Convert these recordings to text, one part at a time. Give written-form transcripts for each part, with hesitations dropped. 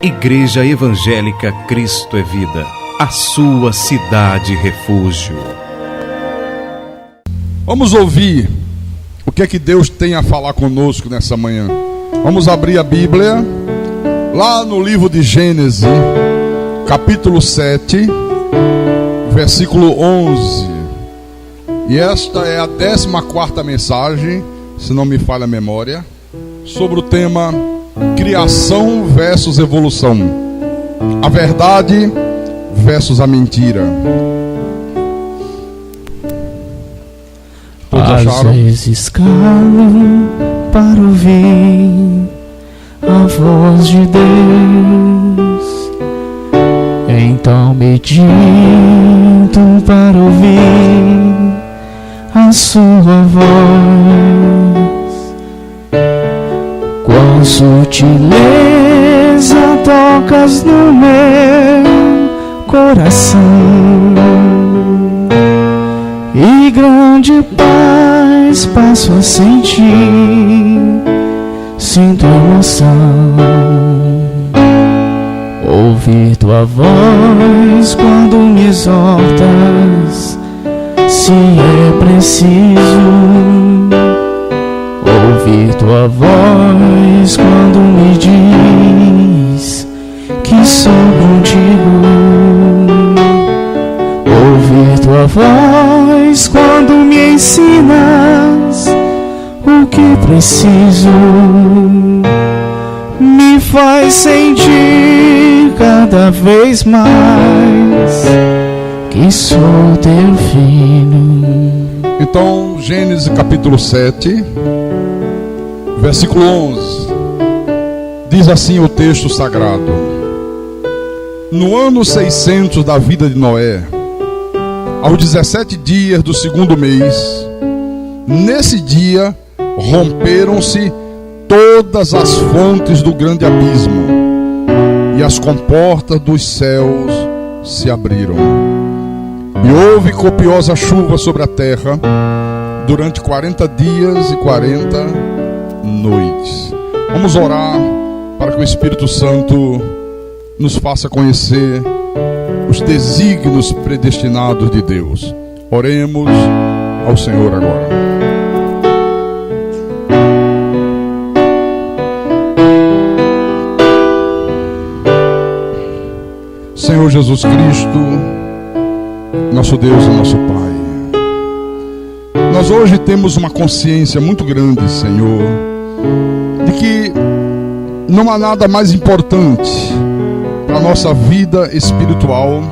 Igreja Evangélica Cristo é Vida, a sua cidade refúgio. Vamos ouvir o que é que Deus tem a falar conosco nessa manhã. Vamos abrir a Bíblia lá no livro de Gênesis, capítulo 7, versículo 11. E esta é a 14ª mensagem, se não me falha a memória, sobre o tema criação versus evolução, a verdade versus a mentira. Todos acharam? Às vezes calo para ouvir a voz de Deus, então medito para ouvir a sua voz. Com sutileza tocas no meu coração e grande paz passo a sentir, sinto emoção. Ouvir tua voz quando me exortas, se é preciso. Ouvir tua voz quando me diz que sou contigo. Ouvir tua voz quando me ensinas o que preciso, me faz sentir cada vez mais que sou teu filho. Então, Gênesis capítulo 7, versículo 11, diz assim o texto sagrado: no ano 600 da vida de Noé, aos 17 dias do segundo mês, nesse dia romperam-se todas as fontes do grande abismo, e as comportas dos céus se abriram, e houve copiosa chuva sobre a terra durante 40 dias e 40 noites. Vamos orar para que o Espírito Santo nos faça conhecer os desígnios predestinados de Deus. Oremos ao Senhor agora. Senhor Jesus Cristo, nosso Deus e nosso Pai, nós hoje temos uma consciência muito grande, Senhor, de que não há nada mais importante para a nossa vida espiritual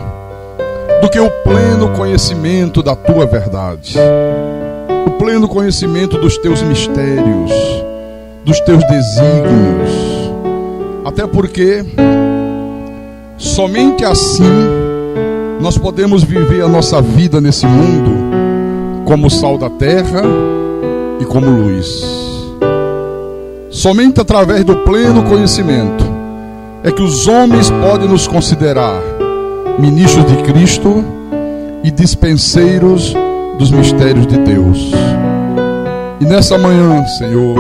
do que o pleno conhecimento da Tua verdade, o pleno conhecimento dos Teus mistérios, dos Teus desígnios, até porque somente assim nós podemos viver a nossa vida nesse mundo como sal da terra e como luz. Somente através do pleno conhecimento é que os homens podem nos considerar ministros de Cristo e dispenseiros dos mistérios de Deus. E nessa manhã, Senhor,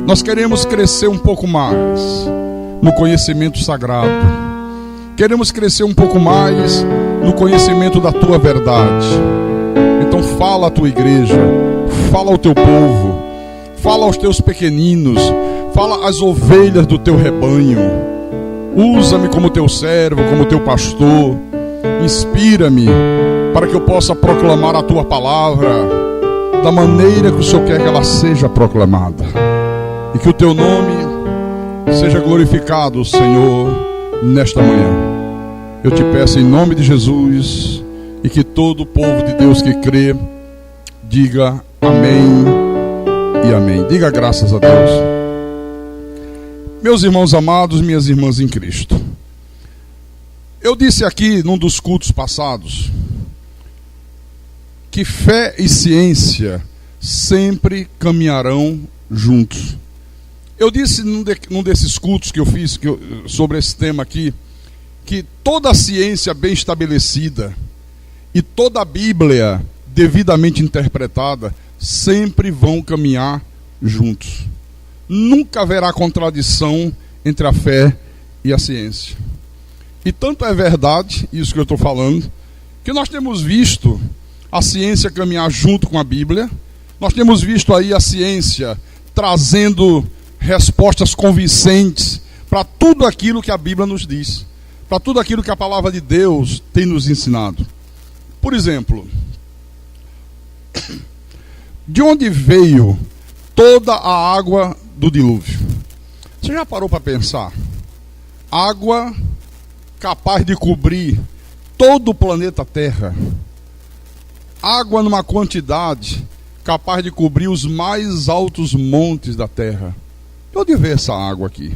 nós queremos crescer um pouco mais no conhecimento sagrado. Queremos crescer um pouco mais no conhecimento da Tua verdade. Então fala à Tua igreja, fala ao Teu povo, fala aos Teus pequeninos, fala às ovelhas do Teu rebanho. Usa-me como Teu servo, como Teu pastor. Inspira-me para que eu possa proclamar a Tua palavra da maneira que o Senhor quer que ela seja proclamada. E que o Teu nome seja glorificado, Senhor, nesta manhã. Eu te peço em nome de Jesus, e que todo o povo de Deus que crê diga amém e amém. Diga graças a Deus. Meus irmãos amados, minhas irmãs em Cristo, eu disse aqui num dos cultos passados que fé e ciência sempre caminharão juntos. Eu disse num desses cultos que eu fiz sobre esse tema aqui, que toda a ciência bem estabelecida e toda a Bíblia devidamente interpretada sempre vão caminhar juntos. Nunca haverá contradição entre a fé e a ciência. E tanto é verdade, isso que eu estou falando, que nós temos visto a ciência caminhar junto com a Bíblia, nós temos visto aí a ciência trazendo respostas convincentes para tudo aquilo que a Bíblia nos diz, para tudo aquilo que a palavra de Deus tem nos ensinado. Por exemplo, de onde veio toda a água do dilúvio? Você já parou para pensar? Água capaz de cobrir todo o planeta Terra. Água numa quantidade capaz de cobrir os mais altos montes da Terra. De onde veio essa água aqui?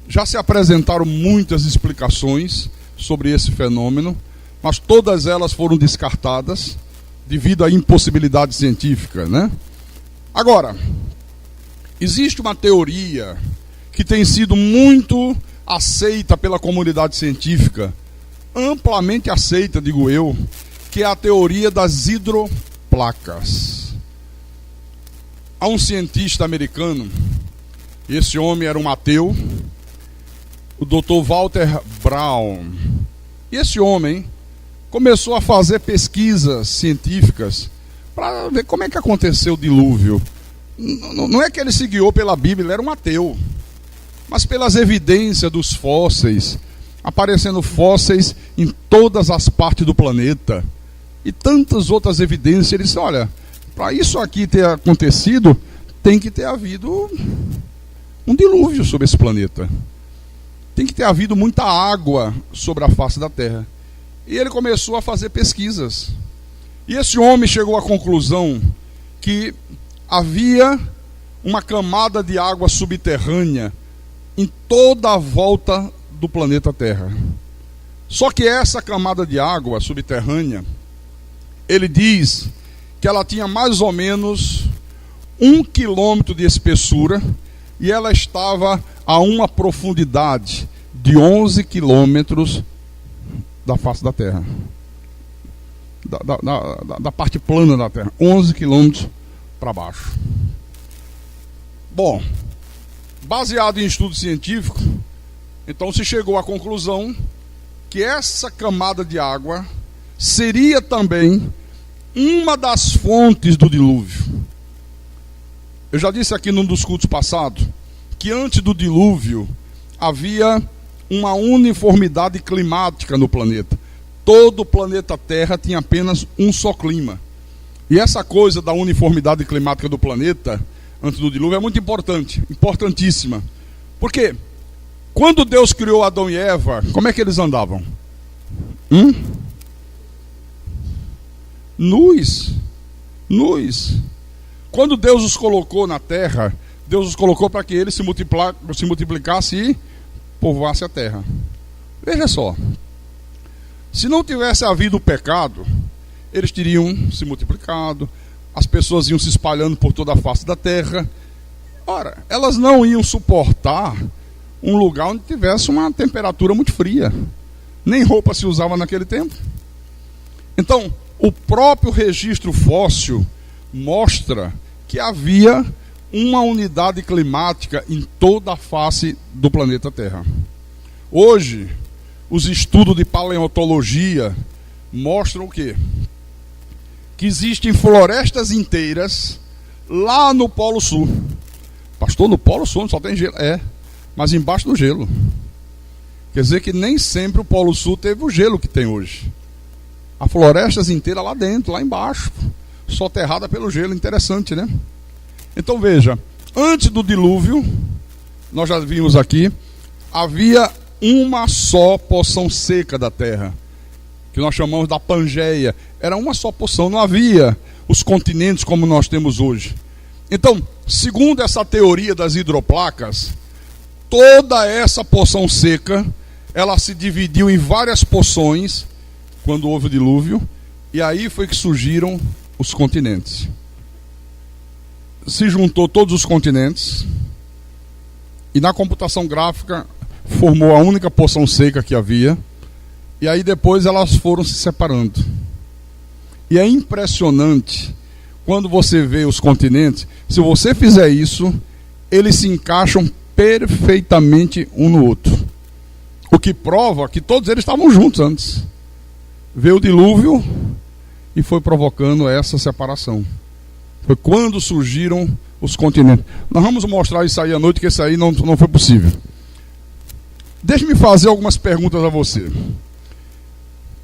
Já se apresentaram muitas explicações sobre esse fenômeno, mas todas elas foram descartadas devido à impossibilidade científica, né? Agora, existe uma teoria que tem sido muito aceita pela comunidade científica, amplamente aceita, digo eu, que é a teoria das hidroplacas. Há um cientista americano, esse homem era um ateu, o Dr. Walter Brown. E esse homem começou a fazer pesquisas científicas para ver como é que aconteceu o dilúvio. Não é que ele se guiou pela Bíblia, ele era um ateu, mas pelas evidências dos fósseis, aparecendo fósseis em todas as partes do planeta, e tantas outras evidências. Ele disse, olha, para isso aqui ter acontecido, tem que ter havido um dilúvio sobre esse planeta. Tem que ter havido muita água sobre a face da Terra. E ele começou a fazer pesquisas. E esse homem chegou à conclusão que havia uma camada de água subterrânea em toda a volta do planeta Terra. Só que essa camada de água subterrânea, ele diz que ela tinha mais ou menos 1 quilômetro de espessura e ela estava a uma profundidade de 11 quilômetros da face da Terra. Da parte plana da Terra. 11 quilômetros para baixo. Bom, baseado em estudo científico, então se chegou à conclusão que essa camada de água seria também uma das fontes do dilúvio. Eu já disse aqui num dos cultos passados que antes do dilúvio havia uma uniformidade climática no planeta. Todo o planeta Terra tinha apenas um só clima. E essa coisa da uniformidade climática do planeta antes do dilúvio é muito importante, importantíssima. Porque quando Deus criou Adão e Eva, como é que eles andavam? Nus. Quando Deus os colocou na terra, Deus os colocou para que eles se multiplicassem e povoassem a terra. Veja só, se não tivesse havido o pecado, eles teriam se multiplicado, as pessoas iam se espalhando por toda a face da terra. Ora, elas não iam suportar um lugar onde tivesse uma temperatura muito fria. Nem roupa se usava naquele tempo. Então, o próprio registro fóssil mostra que havia uma unidade climática em toda a face do planeta Terra. Hoje, os estudos de paleontologia mostram o quê? Que existem florestas inteiras lá no Polo Sul. Pastor, no Polo Sul só tem gelo. É, mas embaixo do gelo. Quer dizer que nem sempre o Polo Sul teve o gelo que tem hoje. Há florestas inteiras lá dentro, lá embaixo, soterrada pelo gelo. Interessante, né? Então veja, antes do dilúvio, nós já vimos aqui, havia uma só porção seca da terra, que nós chamamos da Pangeia. Era uma só porção, não havia os continentes como nós temos hoje. Então, segundo essa teoria das hidroplacas, toda essa porção seca, ela se dividiu em várias porções quando houve o dilúvio, e aí foi que surgiram os continentes. Se juntou todos os continentes, e na computação gráfica formou a única porção seca que havia, e aí depois elas foram se separando. E é impressionante quando você vê os continentes. Se você fizer isso, eles se encaixam perfeitamente um no outro. O que prova que todos eles estavam juntos antes. Veio o dilúvio e foi provocando essa separação. Foi quando surgiram os continentes. Nós vamos mostrar isso aí à noite, que isso aí não foi possível. Deixe-me fazer algumas perguntas a você.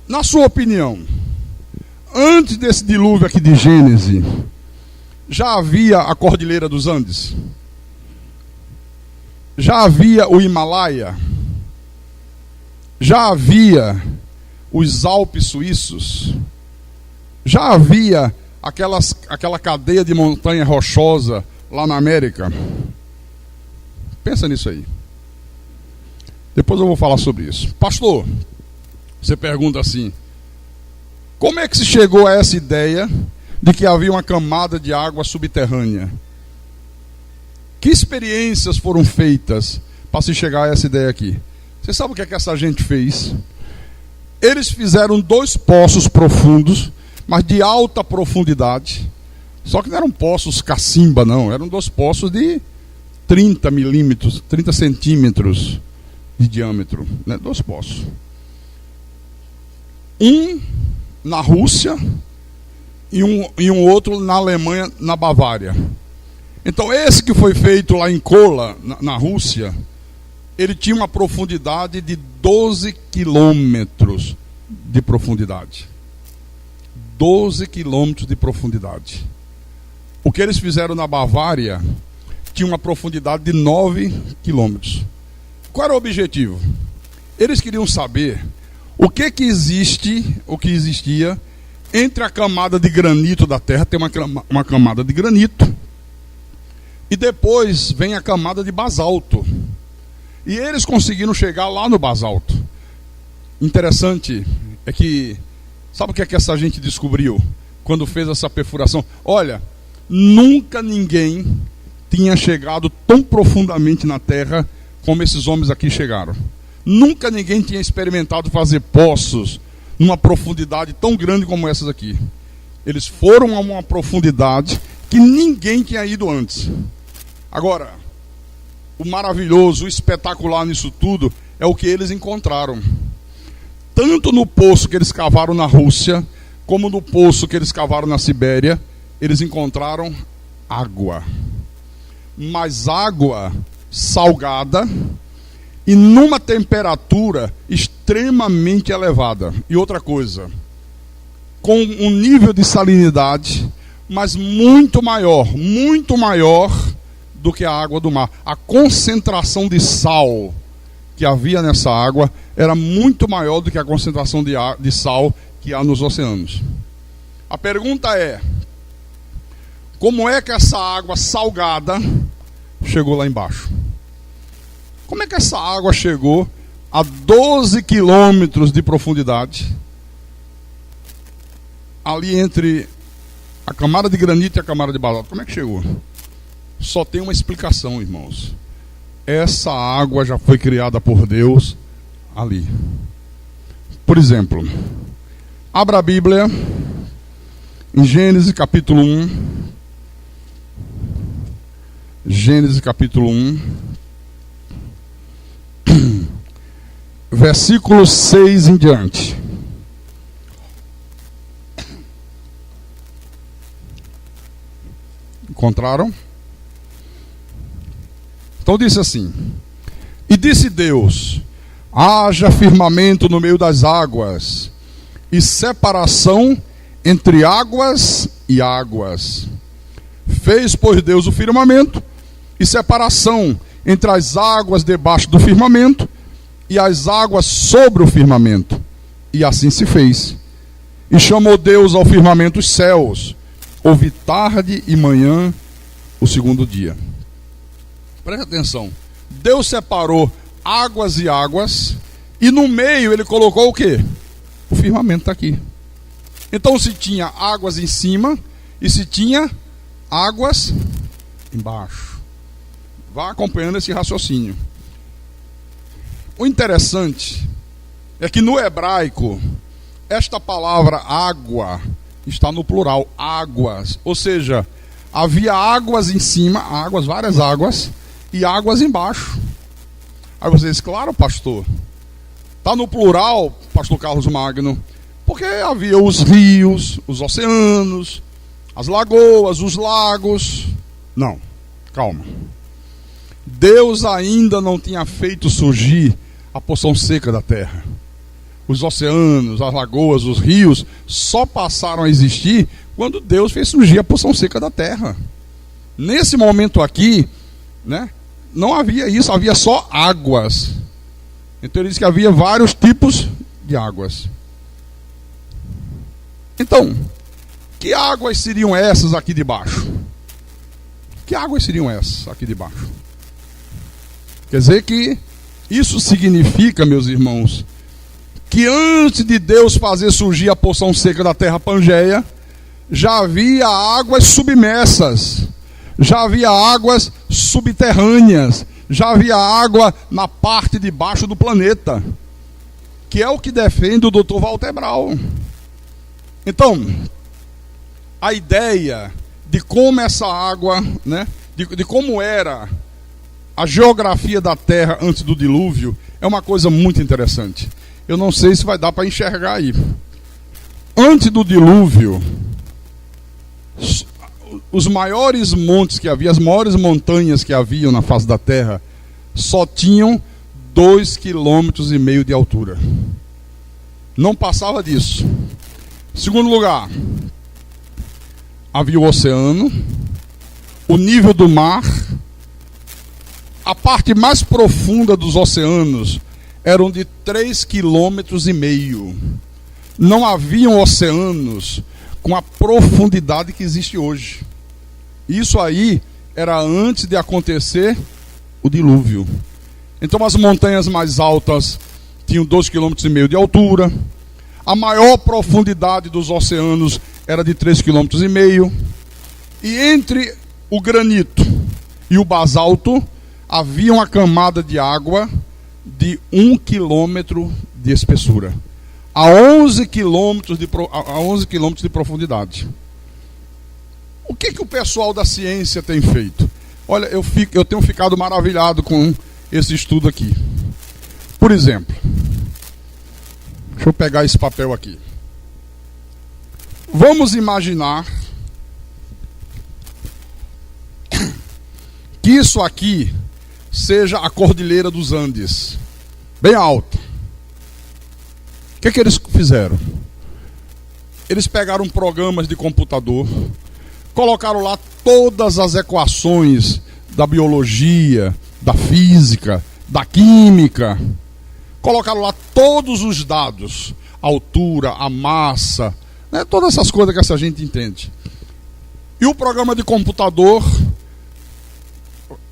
Na sua opinião, antes desse dilúvio aqui de Gênesis, já havia a Cordilheira dos Andes? Já havia o Himalaia? Já havia os Alpes suíços? Já havia aquela cadeia de montanha rochosa lá na América? Pensa nisso aí. Depois eu vou falar sobre isso. Pastor, você pergunta assim: como é que se chegou a essa ideia de que havia uma camada de água subterrânea? Que experiências foram feitas para se chegar a essa ideia aqui? Você sabe o que é que essa gente fez? Eles fizeram 2 poços profundos, mas de alta profundidade. Só que não eram poços cacimba, não. Eram 2 poços de 30 milímetros, 30 centímetros de diâmetro, né? 2 poços. Um na Rússia e um outro na Alemanha, na Bavária. Então esse que foi feito lá em Kola, na Rússia, ele tinha uma profundidade de 12 quilômetros de profundidade. 12 quilômetros de profundidade. O que eles fizeram na Bavária tinha uma profundidade de 9 quilômetros. Qual era o objetivo? Eles queriam saber o que existia entre a camada de granito da Terra. Tem uma camada de granito, e depois vem a camada de basalto. E eles conseguiram chegar lá no basalto. Interessante é que, sabe o que é que essa gente descobriu quando fez essa perfuração? Olha, nunca ninguém tinha chegado tão profundamente na Terra como esses homens aqui chegaram. Nunca ninguém tinha experimentado fazer poços numa profundidade tão grande como essas aqui. Eles foram a uma profundidade que ninguém tinha ido antes. Agora, o maravilhoso, o espetacular nisso tudo é o que eles encontraram. Tanto no poço que eles cavaram na Rússia, como no poço que eles cavaram na Sibéria, eles encontraram água. Mas água salgada e numa temperatura extremamente elevada. E outra coisa, com um nível de salinidade, mas muito maior do que a água do mar. A concentração de sal que havia nessa água era muito maior do que a concentração de sal que há nos oceanos. A pergunta é: como é que essa água salgada chegou lá embaixo? Como é que essa água chegou a 12 quilômetros de profundidade, ali entre a camada de granito e a camada de basalto? Como é que chegou? Só tem uma explicação, irmãos. Essa água já foi criada por Deus ali. Por exemplo, abra a Bíblia em Gênesis capítulo 1. Gênesis capítulo 1, versículo 6 em diante. Encontraram? Então disse assim: e disse Deus: haja firmamento no meio das águas, e separação entre águas e águas. Fez, pois, Deus o firmamento, e separação entre as águas debaixo do firmamento e as águas sobre o firmamento. E assim se fez. E chamou Deus ao firmamento os céus. Houve tarde e manhã o segundo dia. Preste atenção. Deus separou águas e águas, e no meio ele colocou o quê? O firmamento está aqui. Então se tinha águas em cima e se tinha águas embaixo. Vá acompanhando esse raciocínio. O interessante é que no hebraico, esta palavra água está no plural, águas. Ou seja, havia águas em cima, águas, várias águas, e águas embaixo. Aí você diz: claro, pastor, Está no plural, pastor Carlos Magno, porque havia os rios, os oceanos, as lagoas, os lagos. Não, calma. Deus ainda não tinha feito surgir a porção seca da terra. Os oceanos, as lagoas, os rios só passaram a existir quando Deus fez surgir a porção seca da terra. Nesse momento aqui, né, não havia isso, havia só águas. Então ele diz que havia vários tipos de águas. Então, que águas seriam essas aqui de baixo? Que águas seriam essas aqui de baixo? Quer dizer que isso significa, meus irmãos, que antes de Deus fazer surgir a porção seca da terra Pangeia, já havia águas submersas, já havia águas subterrâneas, já havia água na parte de baixo do planeta, que é o que defende o Dr. Walter Braun. Então, a ideia de como essa água, né, de como era a geografia da Terra antes do dilúvio, é uma coisa muito interessante. Eu não sei se vai dar para enxergar aí. Antes do dilúvio, os maiores montes que havia, as maiores montanhas que haviam na face da Terra, só tinham 2,5 km de altura. Não passava disso. Segundo lugar, havia o oceano, o nível do mar, a parte mais profunda dos oceanos eram de 3,5 km. Não haviam oceanos com a profundidade que existe hoje. Isso aí era antes de acontecer o dilúvio. Então as montanhas mais altas tinham 2,5 km de altura. A maior profundidade dos oceanos era de 3,5 km. E entre o granito e o basalto havia uma camada de água de 1 km de espessura, a 11 km de profundidade. O que o pessoal da ciência tem feito? Olha, eu tenho ficado maravilhado com esse estudo aqui. Por exemplo, deixa eu pegar esse papel aqui. Vamos imaginar que isso aqui seja a Cordilheira dos Andes, bem alta. O que eles fizeram? Eles pegaram programas de computador, colocaram lá todas as equações da biologia, da física, da química, colocaram lá todos os dados, a altura, a massa, né, todas essas coisas que essa gente entende. E o programa de computador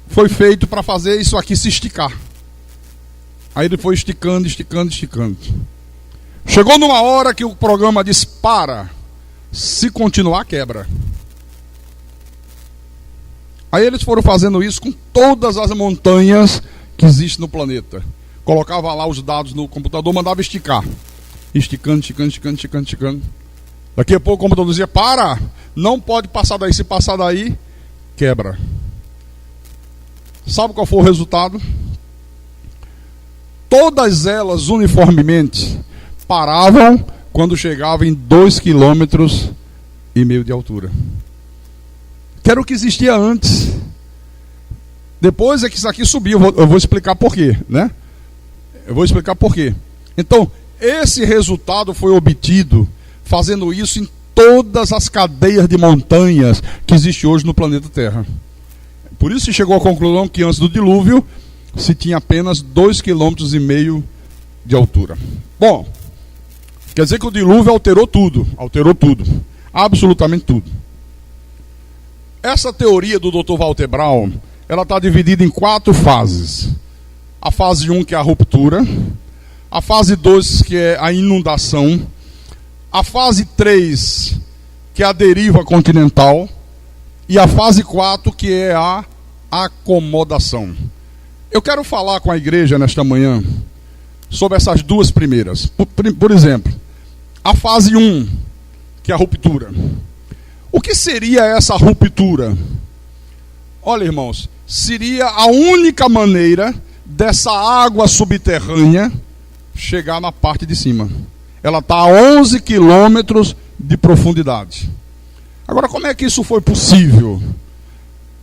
foi feito para fazer isso aqui se esticar. Aí ele foi esticando, esticando, esticando. Chegou numa hora que o programa disse: para, se continuar quebra. Aí eles foram fazendo isso com todas as montanhas que existem no planeta. Colocava lá os dados no computador, mandava esticar. Esticando, esticando, esticando, esticando, esticando. Daqui a pouco o computador dizia: para, não pode passar daí, se passar daí, quebra. Sabe qual foi o resultado? Todas elas uniformemente paravam quando chegavam em 2,5 km de altura. Que era o que existia antes. Depois é que isso aqui subiu. Eu vou explicar por quê, né? Eu vou explicar por quê. Então, esse resultado foi obtido fazendo isso em todas as cadeias de montanhas que existem hoje no planeta Terra. Por isso se chegou à conclusão que antes do dilúvio se tinha apenas 2,5 km de altura. Bom, quer dizer que o dilúvio alterou tudo, absolutamente tudo. Essa teoria do Dr. Walter Braun, ela está dividida em 4 fases. A fase 1, que é a ruptura, a fase 2, que é a inundação, a fase 3, que é a deriva continental, e a fase 4, que é a acomodação. Eu quero falar com a igreja nesta manhã sobre essas 2 primeiras. Por exemplo, a fase 1, que é a ruptura. O que seria essa ruptura? Olha, irmãos, seria a única maneira dessa água subterrânea chegar na parte de cima. Ela está a 11 quilômetros de profundidade. Agora, como é que isso foi possível?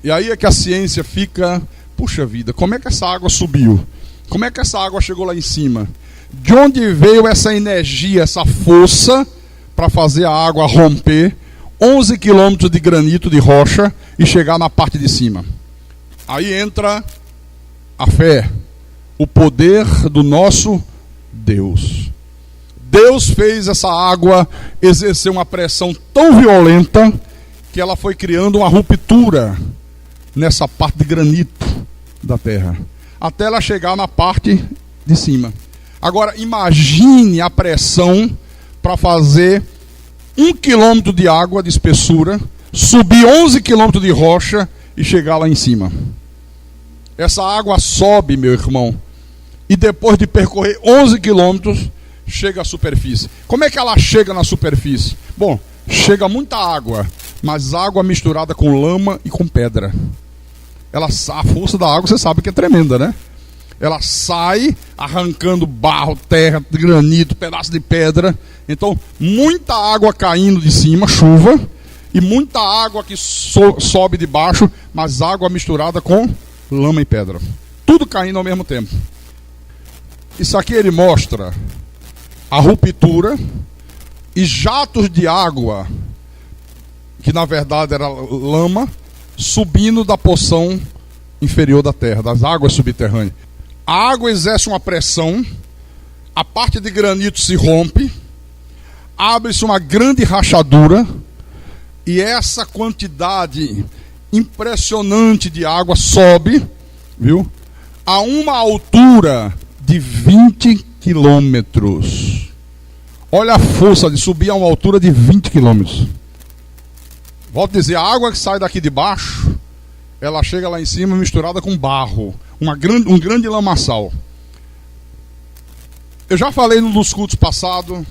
E aí é que a ciência fica, puxa vida, como é que essa água subiu? Como é que essa água chegou lá em cima? De onde veio essa energia, essa força para fazer a água romper 11 quilômetros de granito, de rocha, e chegar na parte de cima? Aí entra a fé, o poder do nosso Deus. Deus fez essa água exercer uma pressão tão violenta que ela foi criando uma ruptura nessa parte de granito da terra, até ela chegar na parte de cima. Agora imagine a pressão para fazer 1 quilômetro de água de espessura, subir 11 quilômetros de rocha e chegar lá em cima. Essa água sobe, meu irmão, e depois de percorrer 11 quilômetros, chega à superfície. Como é que ela chega na superfície? Bom, chega muita água, mas água misturada com lama e com pedra. A força da água, você sabe que é tremenda, né? Ela sai arrancando barro, terra, granito, pedaço de pedra. Então, muita água caindo de cima, chuva, e muita água que sobe de baixo, mas água misturada com lama e pedra. Tudo caindo ao mesmo tempo. Isso aqui ele mostra a ruptura e jatos de água, que na verdade era lama, subindo da porção inferior da terra, das águas subterrâneas. A água exerce uma pressão, a parte de granito se rompe, abre-se uma grande rachadura, e essa quantidade impressionante de água sobe, viu, a uma altura de 20 quilômetros. Olha a força de subir a uma altura de 20 quilômetros. Volto a dizer, a água que sai daqui de baixo, ela chega lá em cima misturada com barro, um grande lamaçal. Eu já falei num dos cultos passados,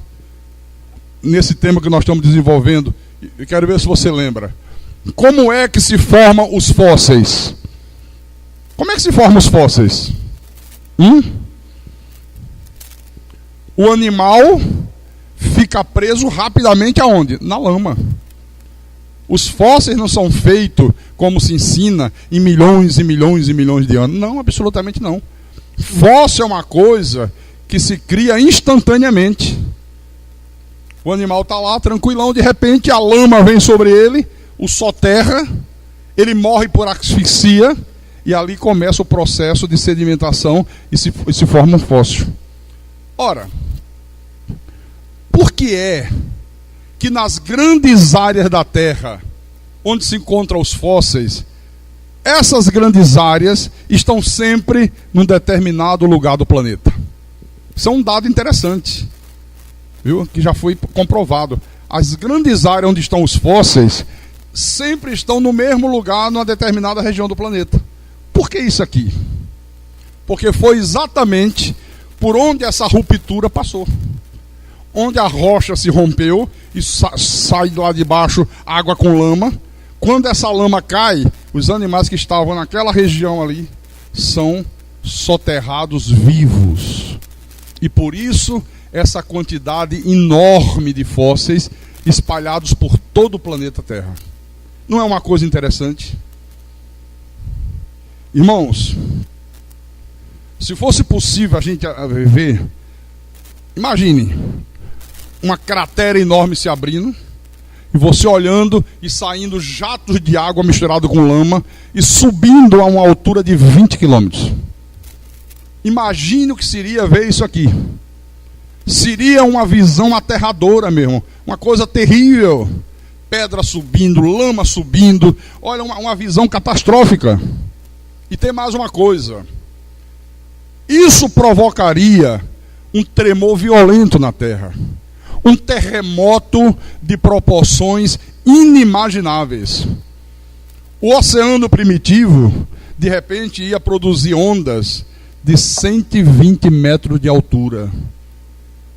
nesse tema que nós estamos desenvolvendo, e quero ver se você lembra. Como é que se formam os fósseis? Como é que se formam os fósseis? O animal fica preso rapidamente aonde? Na lama. Os fósseis não são feitos como se ensina em milhões e milhões e milhões de anos. Não, absolutamente não. Fóssil é uma coisa que se cria instantaneamente. O animal está lá tranquilão, de repente a lama vem sobre ele, o soterra, ele morre por asfixia, e ali começa o processo de sedimentação e se forma um fóssil. Ora, por que é que nas grandes áreas da Terra, onde se encontram os fósseis, essas grandes áreas estão sempre num determinado lugar do planeta? Isso é um dado interessante, viu? Que já foi comprovado. As grandes áreas onde estão os fósseis sempre estão no mesmo lugar, numa determinada região do planeta. Por que isso aqui? Porque foi exatamente por onde essa ruptura passou. Onde a rocha se rompeu e sai lá de baixo água com lama. Quando essa lama cai, os animais que estavam naquela região ali são soterrados vivos. E por isso essa quantidade enorme de fósseis espalhados por todo o planeta Terra. Não é uma coisa interessante? Irmãos, se fosse possível a gente ver, imagine uma cratera enorme se abrindo, e você olhando e saindo jatos de água misturado com lama e subindo a uma altura de 20 quilômetros. Imagine o que seria ver isso aqui. Seria uma visão aterradora mesmo, uma coisa terrível. Pedra subindo, lama subindo, olha, uma visão catastrófica. E tem mais uma coisa. Isso provocaria um tremor violento na Terra. Um terremoto de proporções inimagináveis. O oceano primitivo, de repente, ia produzir ondas de 120 metros de altura.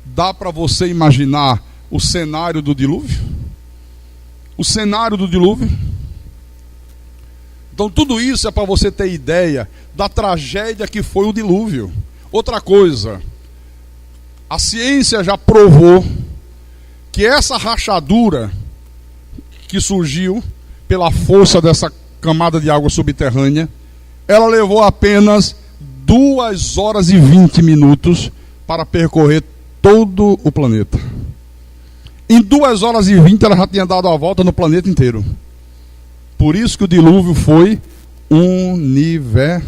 Dá para você imaginar o cenário do dilúvio? O cenário do dilúvio? Então tudo isso é para você ter ideia da tragédia que foi o dilúvio. Outra coisa, A ciência já provou que essa rachadura que surgiu pela força dessa camada de água subterrânea, ela levou apenas 2 horas e 20 minutos para percorrer todo o planeta. Em 2 horas e 20 ela já tinha dado a volta no planeta inteiro. Por isso que o dilúvio foi universal.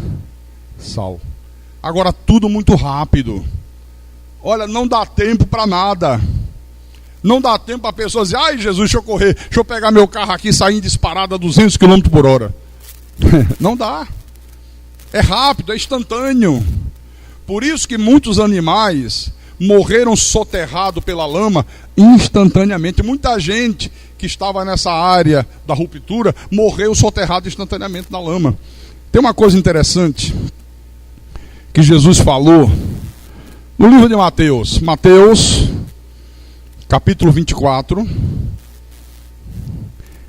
Agora tudo muito rápido. Olha, não dá tempo para nada. Não dá tempo para a pessoa dizer: ai Jesus, deixa eu correr, deixa eu pegar meu carro aqui e sair disparado a 200 km por hora. Não dá. É rápido, é instantâneo. Por isso que muitos animais morreram soterrados pela lama instantaneamente. Muita gente que estava nessa área da ruptura morreu soterrado instantaneamente na lama. Tem uma coisa interessante que Jesus falou no livro de Mateus. Mateus, capítulo 24.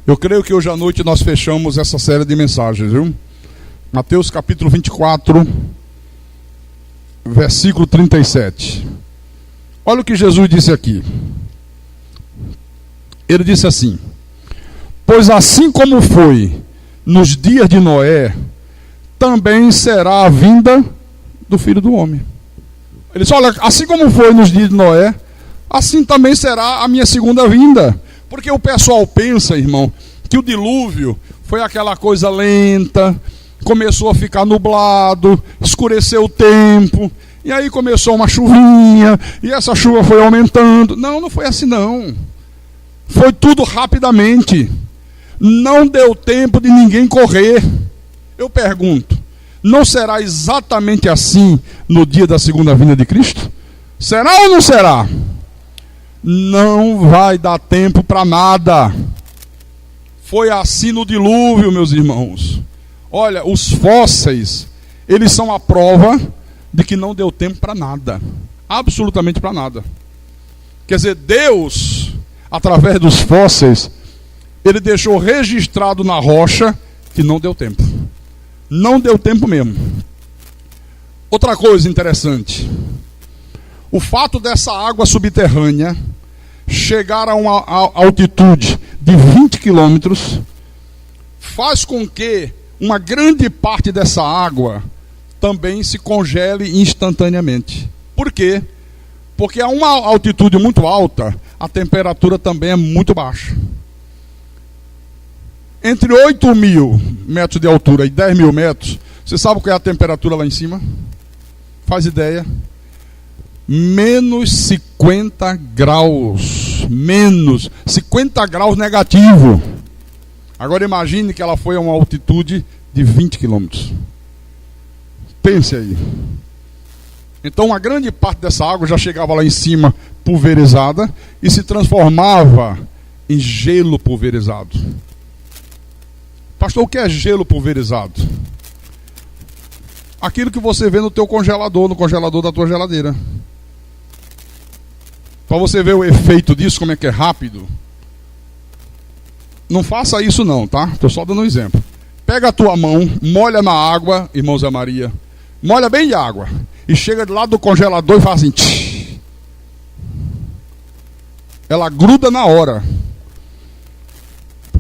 Eu creio que hoje à noite nós fechamos essa série de mensagens, viu? Mateus capítulo 24, versículo 37. Olha o que Jesus disse aqui. Ele disse assim: pois assim como foi nos dias de Noé, também será a vinda do Filho do Homem. Ele disse: olha, assim como foi nos dias de Noé, assim também será a minha segunda vinda. Porque o pessoal pensa, irmão, que o dilúvio foi aquela coisa lenta, começou a ficar nublado, escureceu o tempo, e aí começou uma chuvinha, e essa chuva foi aumentando. Não, não foi assim não. Foi tudo rapidamente. Não deu tempo de ninguém correr. Eu pergunto, não será exatamente assim no dia da segunda vinda de Cristo? Será ou não será? Não vai dar tempo para nada. Foi assim no dilúvio, meus irmãos. Olha, os fósseis, eles são a prova de que não deu tempo para nada. Absolutamente para nada. Quer dizer, Deus, através dos fósseis, ele deixou registrado na rocha que não deu tempo. Não deu tempo mesmo. Outra coisa interessante. O fato dessa água subterrânea chegar a uma altitude de 20 quilômetros faz com que uma grande parte dessa água também se congele instantaneamente. Por quê? Porque a uma altitude muito alta, a temperatura também é muito baixa. Entre 8.000 metros de altura e 10.000 metros, você sabe qual é a temperatura lá em cima? Faz ideia? Menos 50 graus. Menos 50 graus negativo. Agora imagine que ela foi a uma altitude de 20 quilômetros. Pense aí. Então uma grande parte dessa água já chegava lá em cima pulverizada e se transformava em gelo pulverizado. Pastor, o que é gelo pulverizado? Aquilo que você vê no teu congelador, no congelador da tua geladeira. Para você ver o efeito disso, como é que é rápido. Não faça isso não, tá? Estou só dando um exemplo. Pega a tua mão, molha na água, irmão Zé Maria. Molha bem de água. E chega do lado do congelador e faz assim. Tch. Ela gruda na hora.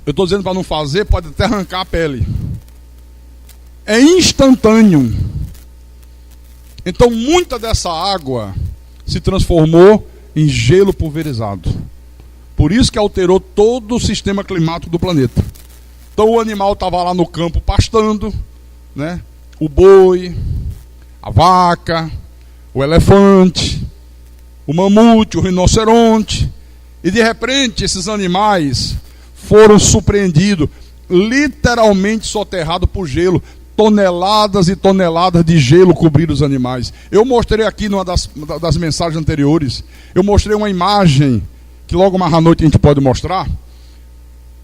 Eu estou dizendo para não fazer, pode até arrancar a pele. É instantâneo. Então muita dessa água se transformou em gelo pulverizado. Por isso que alterou todo o sistema climático do planeta. Então o animal estava lá no campo pastando, né? O boi, a vaca, o elefante, o mamute, o rinoceronte. E de repente esses animais foram surpreendidos, literalmente soterrados por gelo. Toneladas e toneladas de gelo cobriram os animais. Eu mostrei aqui numa das mensagens anteriores, eu mostrei uma imagem que logo mais à noite a gente pode mostrar.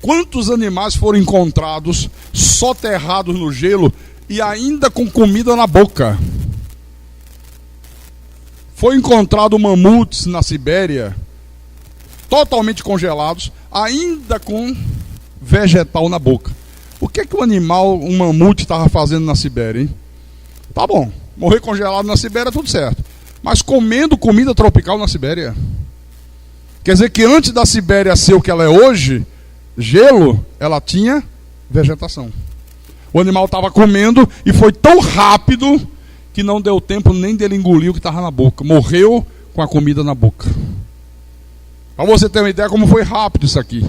Quantos animais foram encontrados soterrados no gelo e ainda com comida na boca? Foi encontrado mamutes na Sibéria, totalmente congelados, ainda com vegetal na boca. O que é que o animal, um mamute, estava fazendo na Sibéria, hein? Tá bom, morrer congelado na Sibéria, tudo certo. mas comendo comida tropical na Sibéria. Quer dizer que antes da Sibéria ser o que ela é hoje, gelo, ela tinha vegetação. O animal estava comendo e foi tão rápido que não deu tempo nem dele engolir o que estava na boca. Morreu com a comida na boca. Para você ter uma ideia como foi rápido isso aqui.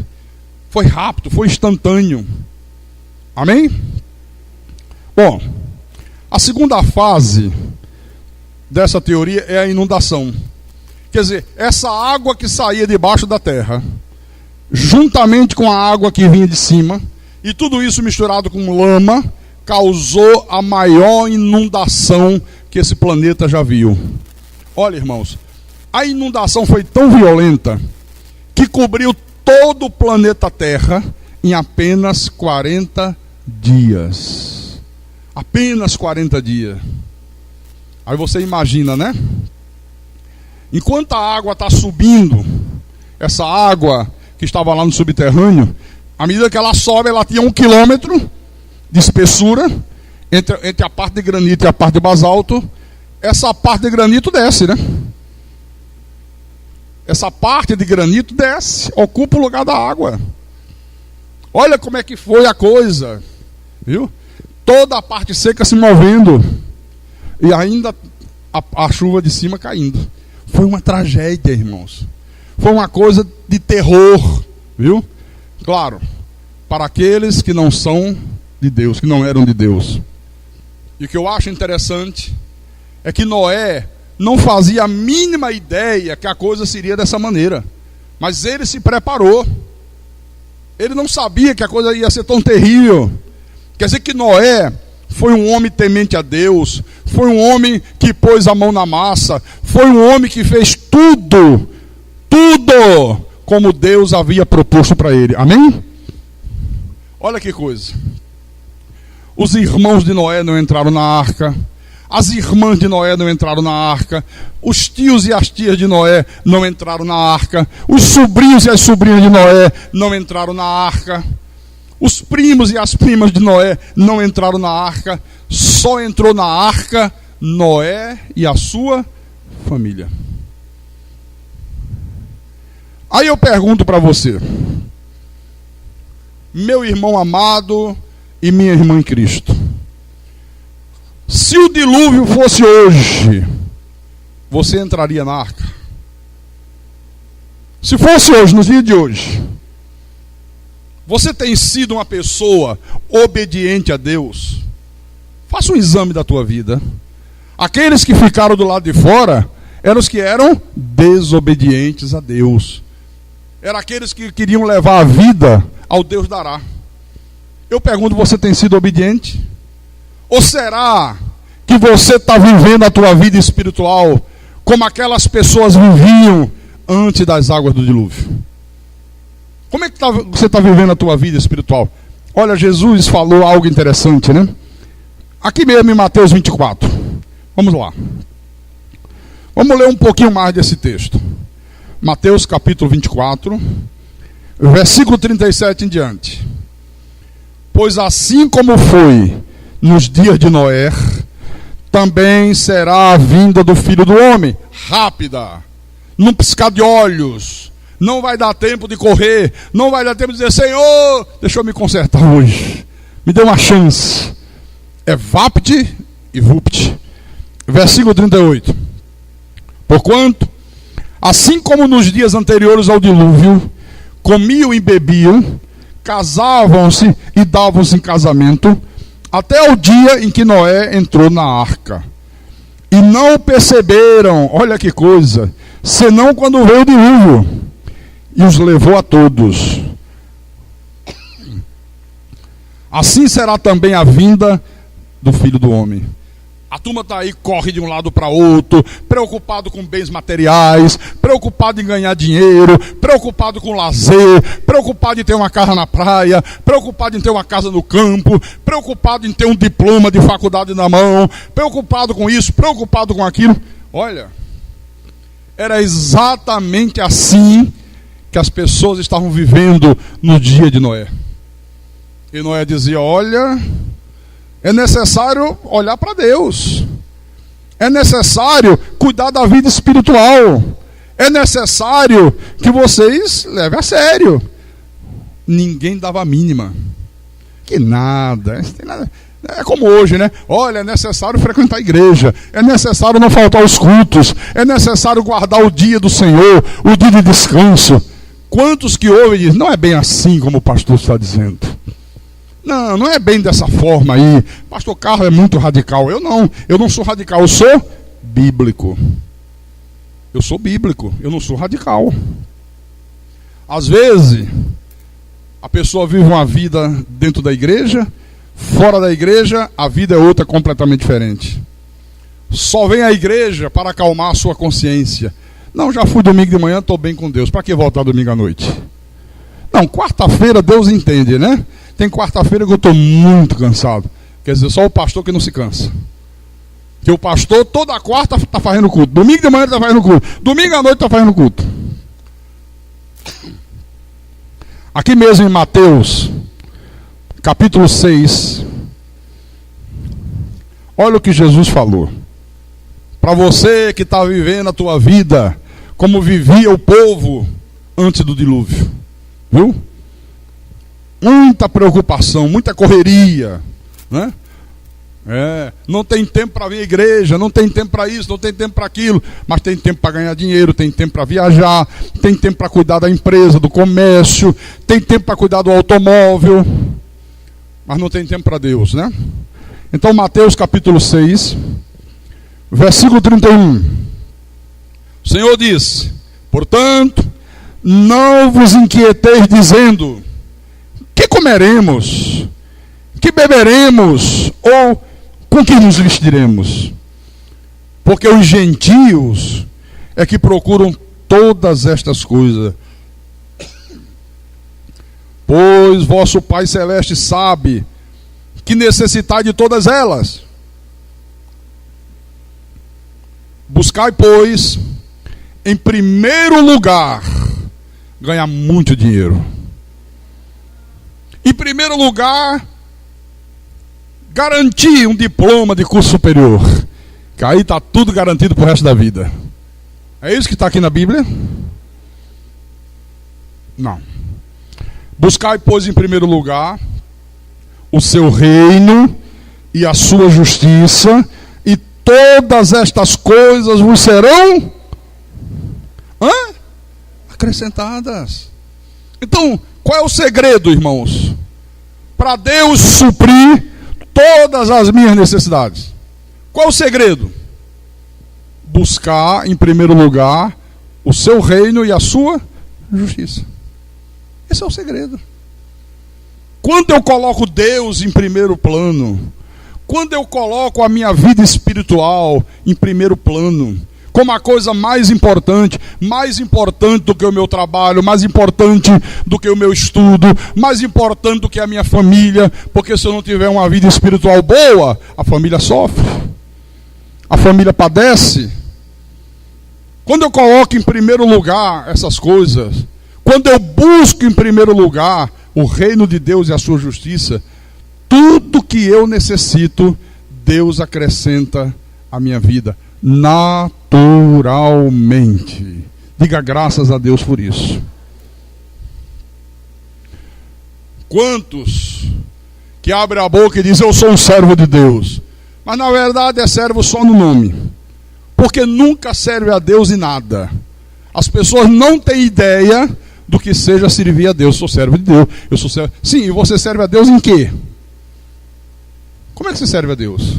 Foi rápido, foi instantâneo. Amém? Bom, a segunda fase dessa teoria é a inundação. Quer dizer, essa água que saía debaixo da terra, juntamente com a água que vinha de cima, e tudo isso misturado com lama, causou a maior inundação que esse planeta já viu. Olha, irmãos, a inundação foi tão violenta que cobriu todo o planeta Terra em apenas 40 dias. Apenas 40 dias. Aí você imagina, né? Enquanto a água está subindo, essa água que estava lá no subterrâneo, à medida que ela sobe, ela tinha 1 quilômetro de espessura entre a parte de granito e a parte de basalto. Essa parte de granito desce, né? Essa parte de granito desce, ocupa o lugar da água. Olha como é que foi a coisa, viu? Toda a parte seca se movendo e ainda a chuva de cima caindo. Foi uma tragédia, irmãos. Foi uma coisa de terror, viu? Claro, para aqueles que não são de Deus, que não eram de Deus. E o que eu acho interessante é que Noé não fazia a mínima ideia que a coisa seria dessa maneira. Mas ele se preparou. Ele não sabia que a coisa ia ser tão terrível. Quer dizer que Noé foi um homem temente a Deus, foi um homem que pôs a mão na massa, foi um homem que fez tudo como Deus havia proposto para ele. Amém? Olha que coisa. Os irmãos de Noé não entraram na arca. As irmãs de Noé não entraram na arca. Os tios e as tias de Noé não entraram na arca. Os sobrinhos e as sobrinhas de Noé não entraram na arca. Os primos e as primas de Noé não entraram na arca. Só entrou na arca Noé e a sua família. Aí eu pergunto para você, meu irmão amado e minha irmã em Cristo, se o dilúvio fosse hoje, você entraria na arca? Se fosse hoje, no dia de hoje, você tem sido uma pessoa obediente a Deus? Faça um exame da tua vida. Aqueles que ficaram do lado de fora eram os que eram desobedientes a Deus. Eram aqueles que queriam levar a vida ao Deus dará. Eu pergunto, você tem sido obediente? Ou será que você está vivendo a tua vida espiritual como aquelas pessoas viviam antes das águas do dilúvio? Como é que você está vivendo a tua vida espiritual? Olha, Jesus falou algo interessante, né? Aqui mesmo em Mateus 24. Vamos lá. Vamos ler um pouquinho mais desse texto. Mateus capítulo 24, versículo 37 em diante. Pois assim como foi nos dias de Noé, também será a vinda do Filho do Homem, rápida, num piscar de olhos. Não vai dar tempo de correr, não vai dar tempo de dizer, Senhor, deixa eu me consertar hoje, me dê uma chance. É vapt e vupt. Versículo 38. Porquanto, assim como nos dias anteriores ao dilúvio, comiam e bebiam, casavam-se e davam-se em casamento, até o dia em que Noé entrou na arca. E não perceberam, olha que coisa, senão quando veio o dilúvio, e os levou a todos. Assim será também a vinda do Filho do Homem. A turma está aí, corre de um lado para outro, preocupado com bens materiais, preocupado em ganhar dinheiro, preocupado com lazer, preocupado em ter uma casa na praia, preocupado em ter uma casa no campo, preocupado em ter um diploma de faculdade na mão, preocupado com isso, preocupado com aquilo. Olha, era exatamente assim que as pessoas estavam vivendo no dia de Noé. E Noé dizia, olha, é necessário olhar para Deus. É necessário cuidar da vida espiritual. É necessário que vocês levem a sério. Ninguém dava a mínima. Que nada. É como hoje, né? Olha, é necessário frequentar a igreja. É necessário não faltar aos cultos. É necessário guardar o dia do Senhor, o dia de descanso. Quantos que ouvem e dizem, não é bem assim como o pastor está dizendo. Não, não é bem dessa forma aí. Pastor Carlos é muito radical. Eu não sou radical, eu sou bíblico. Eu sou bíblico, eu não sou radical. Às vezes, a pessoa vive uma vida dentro da igreja, fora da igreja, a vida é outra completamente diferente. Só vem à igreja para acalmar a sua consciência. Não, já fui domingo de manhã, estou bem com Deus. Para que voltar domingo à noite? Não, quarta-feira Deus entende, né? Tem quarta-feira que eu estou muito cansado. Quer dizer, só o pastor que não se cansa. Que o pastor toda quarta está fazendo culto. Domingo de manhã está fazendo culto. Domingo à noite está fazendo culto. Aqui mesmo em Mateus, capítulo 6. Olha o que Jesus falou. Para você que está vivendo a tua vida como vivia o povo antes do dilúvio. Viu? Muita preocupação, muita correria, né? Não tem tempo para vir à igreja, não tem tempo para isso, não tem tempo para aquilo, mas tem tempo para ganhar dinheiro, tem tempo para viajar, tem tempo para cuidar da empresa, do comércio, tem tempo para cuidar do automóvel, mas não tem tempo para Deus, né? Então Mateus capítulo 6, versículo 31, o Senhor diz, portanto, não vos inquieteis dizendo, que comeremos, que beberemos, ou com que nos vestiremos? Porque os gentios é que procuram todas estas coisas. Pois vosso Pai Celeste sabe que necessitai de todas elas. Buscai, pois, em primeiro lugar, ganhar muito dinheiro. Em primeiro lugar, garantir um diploma de curso superior. Que aí está tudo garantido para o resto da vida. É isso que está aqui na Bíblia? Não. Buscai, pois, em primeiro lugar, o seu reino e a sua justiça, e todas estas coisas vos serão acrescentadas. Então, qual é o segredo, irmãos? Para Deus suprir todas as minhas necessidades. Qual é o segredo? Buscar, em primeiro lugar, o seu reino e a sua justiça. Esse é o segredo. Quando eu coloco Deus em primeiro plano, quando eu coloco a minha vida espiritual em primeiro plano, como a coisa mais importante do que o meu trabalho, mais importante do que o meu estudo, mais importante do que a minha família, porque se eu não tiver uma vida espiritual boa, a família sofre, a família padece. Quando eu coloco em primeiro lugar essas coisas, quando eu busco em primeiro lugar o reino de Deus e a sua justiça, tudo que eu necessito, Deus acrescenta à minha vida. Naturalmente. Diga graças a Deus por isso. Quantos que abrem a boca e dizem, eu sou um servo de Deus, mas na verdade é servo só no nome, porque nunca serve a Deus em nada. As pessoas não têm ideia do que seja servir a Deus. Eu sou servo de Deus, eu sou servo. Sim, e você serve a Deus em quê? Como é que você serve a Deus?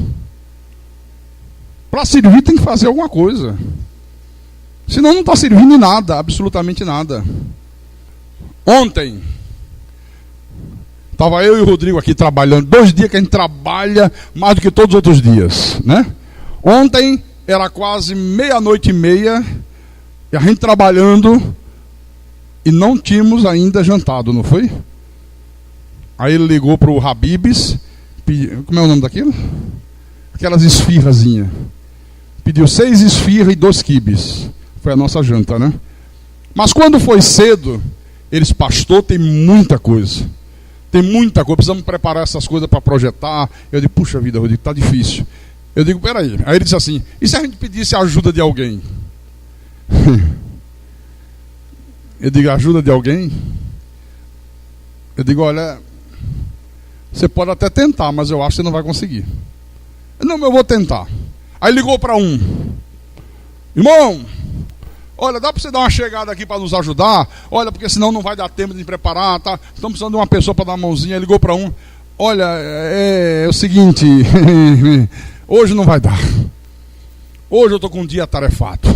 Para servir tem que fazer alguma coisa. Senão não está servindo em nada, absolutamente nada. Ontem, estava eu e o Rodrigo aqui trabalhando. 2 dias que a gente trabalha mais do que todos os outros dias, né? Ontem era quase 00:30 e a gente trabalhando e não tínhamos ainda jantado, não foi? Aí ele ligou para o Habib's, como é o nome daquilo? Aquelas esfirrazinhas. Pediu 6 esfirras e 2 quibes. Foi a nossa janta, né? Mas quando foi cedo, eles, pastor, tem muita coisa. Tem muita coisa, precisamos preparar essas coisas para projetar. Eu disse, puxa vida, Rodrigo, está difícil. Eu digo, peraí. Aí ele disse assim, e se a gente pedisse a ajuda de alguém? Eu digo, ajuda de alguém? Eu digo, olha, você pode até tentar, mas eu acho que você não vai conseguir. Não, eu vou tentar. Aí ligou para um. Irmão, olha, dá para você dar uma chegada aqui para nos ajudar? Olha, porque senão não vai dar tempo de preparar, tá? Estamos precisando de uma pessoa para dar uma mãozinha. Aí ligou para um. Olha, é o seguinte, hoje não vai dar. Hoje eu estou com um dia atarefado.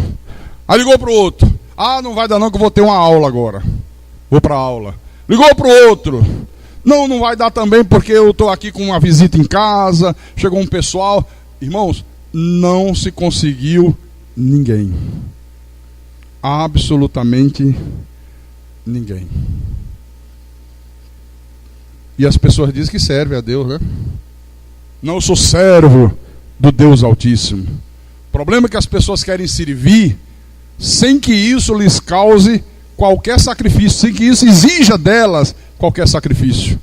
Aí ligou para o outro. Ah, não vai dar não que eu vou ter uma aula agora. Vou para a aula. Ligou para o outro. Não vai dar também porque eu estou aqui com uma visita em casa. Chegou um pessoal. Irmãos, não se conseguiu ninguém. Absolutamente ninguém. E as pessoas dizem que serve a Deus, né? Não, eu sou servo do Deus Altíssimo. O problema é que as pessoas querem servir sem que isso lhes cause qualquer sacrifício, sem que isso exija delas qualquer sacrifício.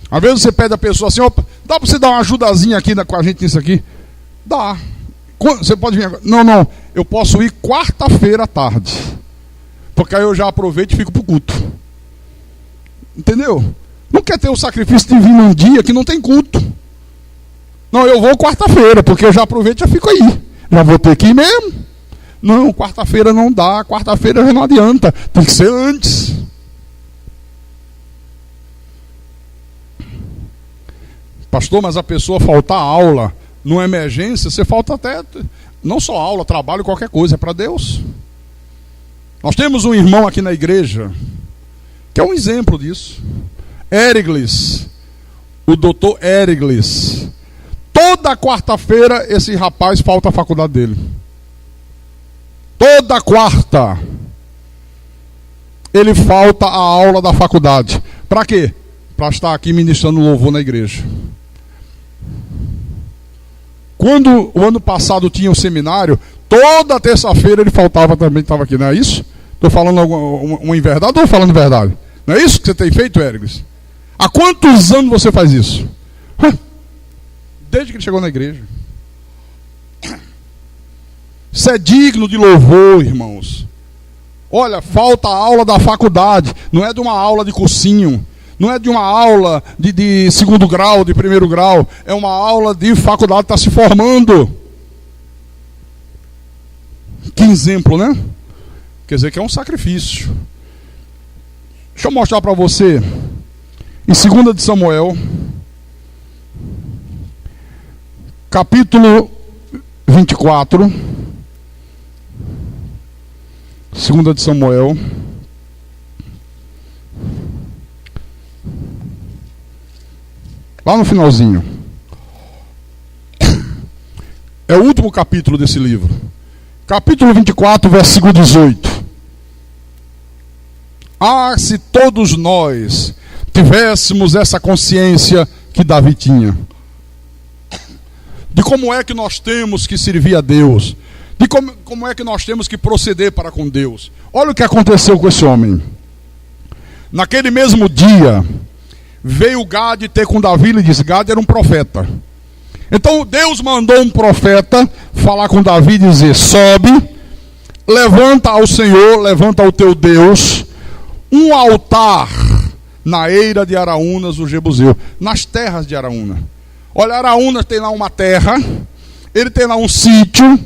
Às vezes você pede a pessoa assim, opa, dá para você dar uma ajudazinha aqui com a gente nisso aqui? Dá. Você pode vir agora? Não, eu posso ir quarta-feira à tarde. Porque aí eu já aproveito e fico pro culto. Entendeu? Não quer ter o sacrifício de vir num dia que não tem culto. Não, eu vou quarta-feira, porque eu já aproveito e já fico aí. Já vou ter que ir mesmo. Não, quarta-feira não dá, quarta-feira já não adianta, tem que ser antes. Pastor, mas a pessoa faltar aula numa emergência, você falta até, não só aula, trabalho, qualquer coisa, é para Deus. Nós temos um irmão aqui na igreja, que é um exemplo disso. Ériglis, o doutor Ériglis. Toda quarta-feira esse rapaz falta a faculdade dele. Toda quarta ele falta a aula da faculdade. Para quê? Para estar aqui ministrando louvor na igreja. Quando o ano passado tinha o seminário, toda terça-feira ele faltava também, estava aqui, não é isso? Estou falando uma inverdade ou falando verdade? Não é isso que você tem feito, Ériglis? Há quantos anos você faz isso? Desde que ele chegou na igreja. Isso é digno de louvor, irmãos. Olha, falta a aula da faculdade. Não é de uma aula de cursinho. Não é de uma aula de segundo grau, de primeiro grau. É uma aula de faculdade que está se formando. Que exemplo, né? Quer dizer que é um sacrifício. Deixa eu mostrar para você. Em 2 de Samuel, capítulo 24. 2 de Samuel. Lá no finalzinho. É o último capítulo desse livro. Capítulo 24, versículo 18. Ah, se todos nós tivéssemos essa consciência que Davi tinha. De como é que nós temos que servir a Deus. De como é que nós temos que proceder para com Deus. Olha o que aconteceu com esse homem. Naquele mesmo dia, veio Gade ter com Davi e disse, Gade era um profeta. Então Deus mandou um profeta falar com Davi e dizer, sobe, levanta ao Senhor, levanta ao teu Deus, um altar na eira de Araúnas, o Jebuseu, nas terras de Araúna. Olha, Araúna tem lá uma terra, ele tem lá um sítio,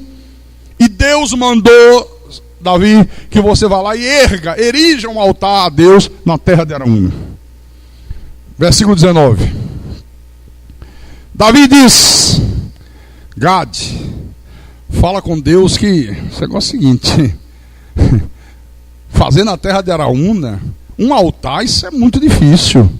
e Deus mandou, Davi, que você vá lá e erija um altar a Deus na terra de Araúna. Versículo 19. Davi diz, Gade, fala com Deus que o negócio é o seguinte, fazer na terra de Araúna um altar, isso é muito difícil.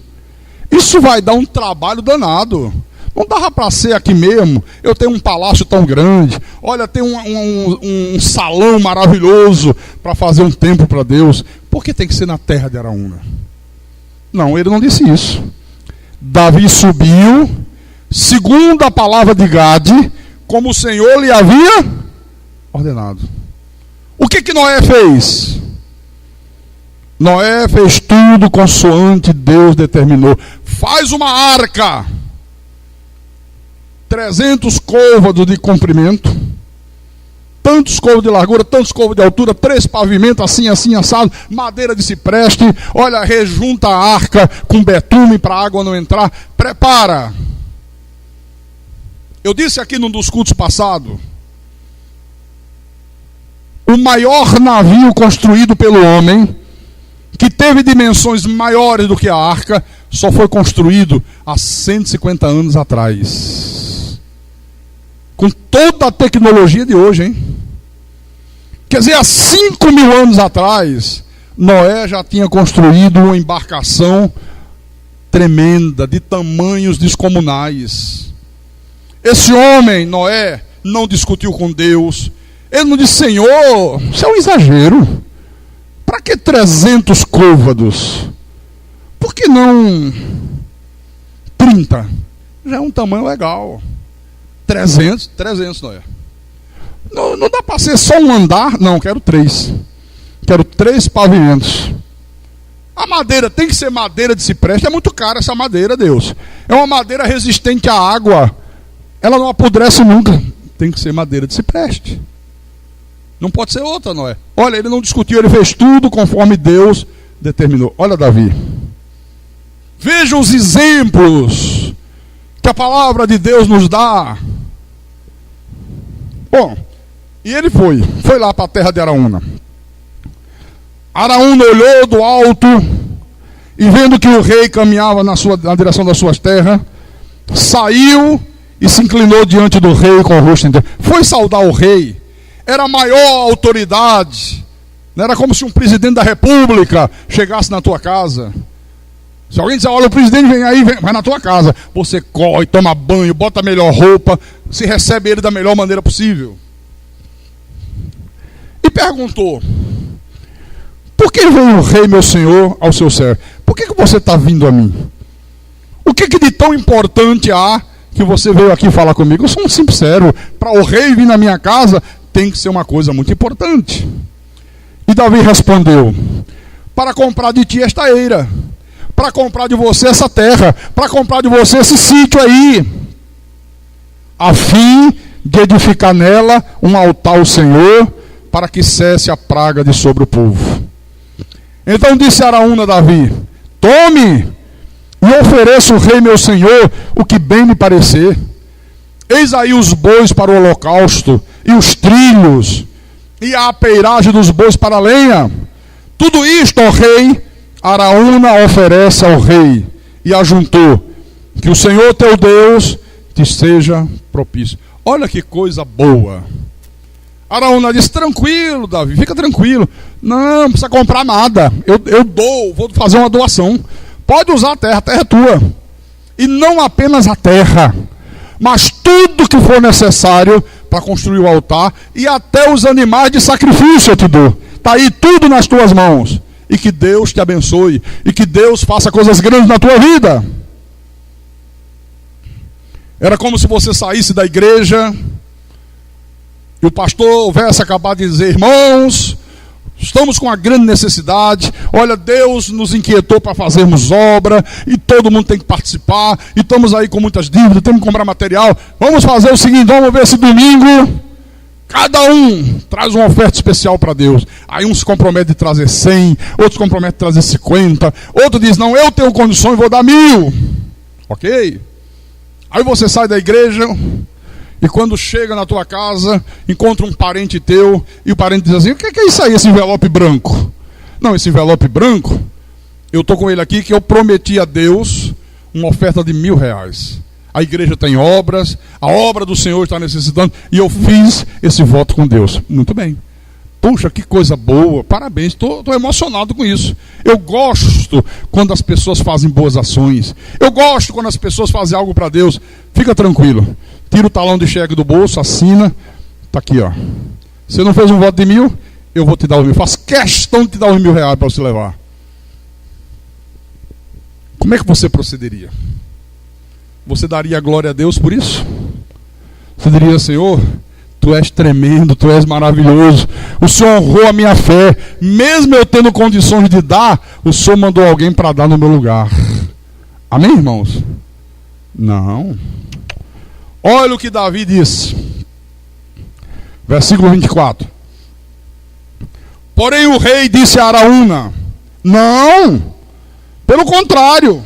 Isso vai dar um trabalho danado. Não dava para ser aqui mesmo. Eu tenho um palácio tão grande. Olha, tem um salão maravilhoso para fazer um templo para Deus. Por que tem que ser na terra de Araúna? Não, ele não disse isso. Davi subiu, segundo a palavra de Gade, como o Senhor lhe havia ordenado. O que Noé fez? Noé fez tudo consoante Deus determinou. Faz uma arca. 300 côvados de comprimento, tantos côvados de largura, tantos côvados de altura, 3 pavimentos, assim, assim, assado, madeira de cipreste. Olha, rejunta a arca com betume para a água não entrar. Prepara. Eu disse aqui num dos cultos passados, o maior navio construído pelo homem, que teve dimensões maiores do que a arca, só foi construído há 150 anos atrás. Com toda a tecnologia de hoje, hein? Quer dizer, há 5.000 anos atrás, Noé já tinha construído uma embarcação tremenda, de tamanhos descomunais. Esse homem, Noé, não discutiu com Deus. Ele não disse: Senhor, isso é um exagero. Para que 300 côvados? Por que não 30? Já é um tamanho legal. 300, Noé. Não dá para ser só um andar? Não, quero 3. Quero 3 pavimentos. A madeira tem que ser madeira de cipreste. É muito cara essa madeira, Deus. É uma madeira resistente à água. Ela não apodrece nunca. Tem que ser madeira de cipreste. Não pode ser outra, Noé. Olha, ele não discutiu, ele fez tudo conforme Deus determinou. Olha, Davi. Veja os exemplos que a palavra de Deus nos dá. Bom, e ele foi lá para a terra de Araúna. Araúna olhou do alto e, vendo que o rei caminhava na direção das suas terras, saiu e se inclinou diante do rei com o rosto em terra. Foi saudar o rei. Era a maior autoridade. Não era como se um presidente da república chegasse na tua casa. Se alguém disser: olha, o presidente vem aí, vai na tua casa. Você corre, toma banho, bota a melhor roupa, se recebe ele da melhor maneira possível. E perguntou: por que veio o rei, meu senhor, ao seu servo? Por que você está vindo a mim? O que de tão importante há que você veio aqui falar comigo? Eu sou um simples servo. Para o rei vir na minha casa, tem que ser uma coisa muito importante. E Davi respondeu: para comprar de ti esta eira, para comprar de você essa terra, para comprar de você esse sítio aí, a fim de edificar nela um altar ao Senhor, para que cesse a praga de sobre o povo. Então disse Araúna a Davi: tome e ofereça o rei meu senhor o que bem me parecer. Eis aí os bois para o holocausto, e os trilhos, e a apeiragem dos bois para a lenha. Tudo isto, ó rei, Araúna oferece ao rei. E ajuntou: que o Senhor teu Deus te seja propício. Olha que coisa boa. Araúna disse: tranquilo, Davi, fica tranquilo. Não precisa comprar nada. Eu dou, vou fazer uma doação. Pode usar a terra é tua. E não apenas a terra, mas tudo que for necessário para construir o altar, e até os animais de sacrifício eu te dou. Está aí tudo nas tuas mãos. E que Deus te abençoe, e que Deus faça coisas grandes na tua vida. Era como se você saísse da igreja e o pastor houvesse acabado de dizer: irmãos, estamos com uma grande necessidade. Olha, Deus nos inquietou para fazermos obra e todo mundo tem que participar. E estamos aí com muitas dívidas, temos que comprar material. Vamos fazer o seguinte: vamos ver esse domingo cada um traz uma oferta especial para Deus. Aí um se compromete de trazer 100, outro se compromete de trazer 50, outro diz: não, eu tenho condições, vou dar 1000. Ok? Aí você sai da igreja e quando chega na tua casa, encontra um parente teu, e o parente diz assim: o que é isso aí, esse envelope branco? Não, esse envelope branco, eu estou com ele aqui, que eu prometi a Deus uma oferta de R$1000. A igreja tem obras, a obra do Senhor está necessitando, e eu fiz esse voto com Deus. Muito bem. Puxa, que coisa boa, parabéns, estou emocionado com isso. Eu gosto quando as pessoas fazem boas ações. Eu gosto quando as pessoas fazem algo para Deus. Fica tranquilo. Tira o talão de cheque do bolso, assina. Está aqui, ó. Você não fez um voto de 1000? Eu vou te dar os 1000. Faço questão de te dar os R$1000 para você levar. Como é que você procederia? Você daria glória a Deus por isso? Você diria: Senhor, Tu és tremendo, Tu és maravilhoso. O Senhor honrou a minha fé. Mesmo eu tendo condições de dar, o Senhor mandou alguém para dar no meu lugar. Amém, irmãos? Não. Olha o que Davi disse. Versículo 24. Porém o rei disse a Araúna: não, pelo contrário,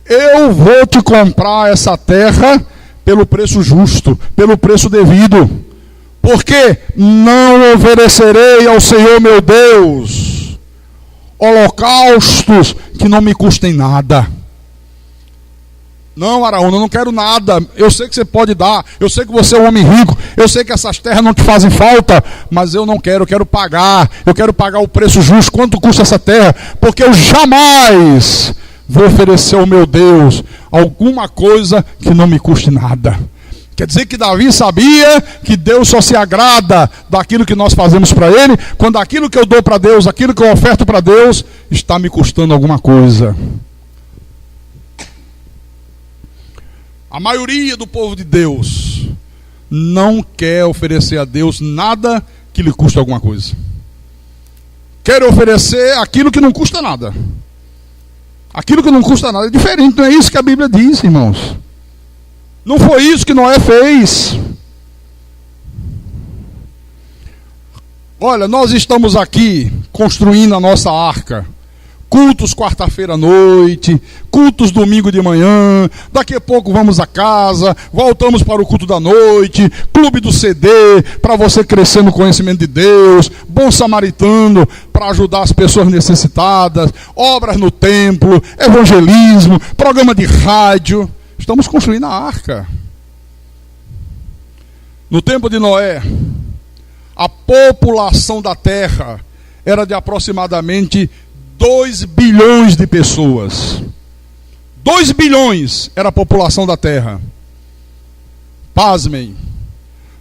eu vou te comprar essa terra pelo preço justo, pelo preço devido, porque não oferecerei ao Senhor meu Deus holocaustos que não me custem nada. Não, Araúna, eu não quero nada. Eu sei que você pode dar, eu sei que você é um homem rico, eu sei que essas terras não te fazem falta, mas eu não quero, eu quero pagar o preço justo. Quanto custa essa terra? Porque eu jamais vou oferecer ao meu Deus alguma coisa que não me custe nada. Quer dizer que Davi sabia que Deus só se agrada daquilo que nós fazemos para Ele, quando aquilo que eu dou para Deus, aquilo que eu oferto para Deus, está me custando alguma coisa. A maioria do povo de Deus não quer oferecer a Deus nada que lhe custe alguma coisa. Quer oferecer aquilo que não custa nada. Aquilo que não custa nada é diferente, não é isso que a Bíblia diz, irmãos. Não foi isso que Noé fez. Olha, nós estamos aqui construindo a nossa arca. Cultos quarta-feira à noite, cultos domingo de manhã, daqui a pouco vamos a casa, voltamos para o culto da noite, clube do CD, para você crescer no conhecimento de Deus, bom samaritano, para ajudar as pessoas necessitadas, obras no templo, evangelismo, programa de rádio. Estamos construindo a arca. No tempo de Noé, a população da terra era de aproximadamente 2 bilhões de pessoas. 2 bilhões era a população da terra. Pasmem,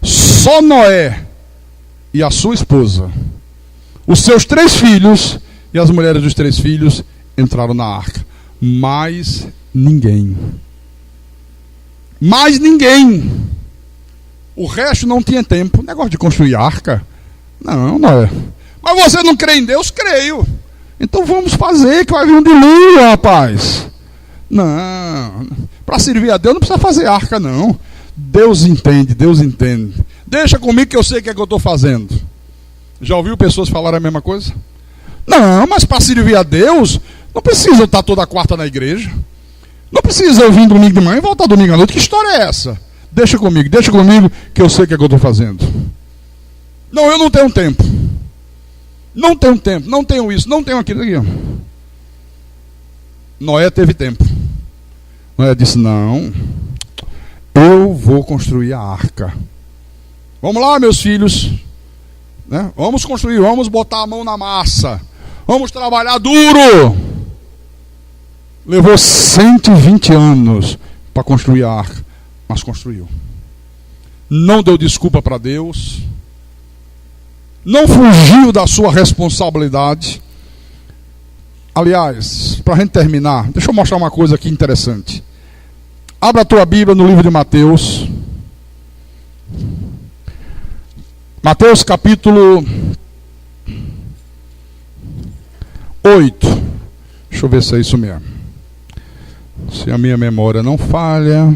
só Noé e a sua esposa, os seus 3 filhos e as mulheres dos 3 filhos entraram na arca. Mais ninguém. Mais ninguém. O resto não tinha tempo. Negócio de construir arca? Não, Noé. Mas você não crê em Deus? Creio. Então vamos fazer, que vai vir um dilúvio, rapaz. Não, para servir a Deus não precisa fazer arca, não. Deus entende, Deus entende. Deixa comigo que eu sei o que é que eu estou fazendo. Já ouviu pessoas falarem a mesma coisa? Não, mas para servir a Deus, não precisa estar toda quarta na igreja. Não precisa eu vir domingo de manhã e voltar domingo à noite. Que história é essa? Deixa comigo que eu sei o que é que eu estou fazendo. Não, eu não tenho tempo. Não tenho tempo, não tenho isso, não tenho aquilo aqui. Noé teve tempo. Noé disse: não, eu vou construir a arca. Vamos lá, meus filhos, né? Vamos construir, vamos botar a mão na massa, vamos trabalhar duro. Levou 120 anos para construir a arca, mas construiu. Não deu desculpa para Deus. Não fugiu da sua responsabilidade. Aliás, para a gente terminar, deixa eu mostrar uma coisa aqui interessante. Abra a tua Bíblia no livro de Mateus. Mateus capítulo 8. Deixa eu ver se é isso mesmo. Se a minha memória não falha.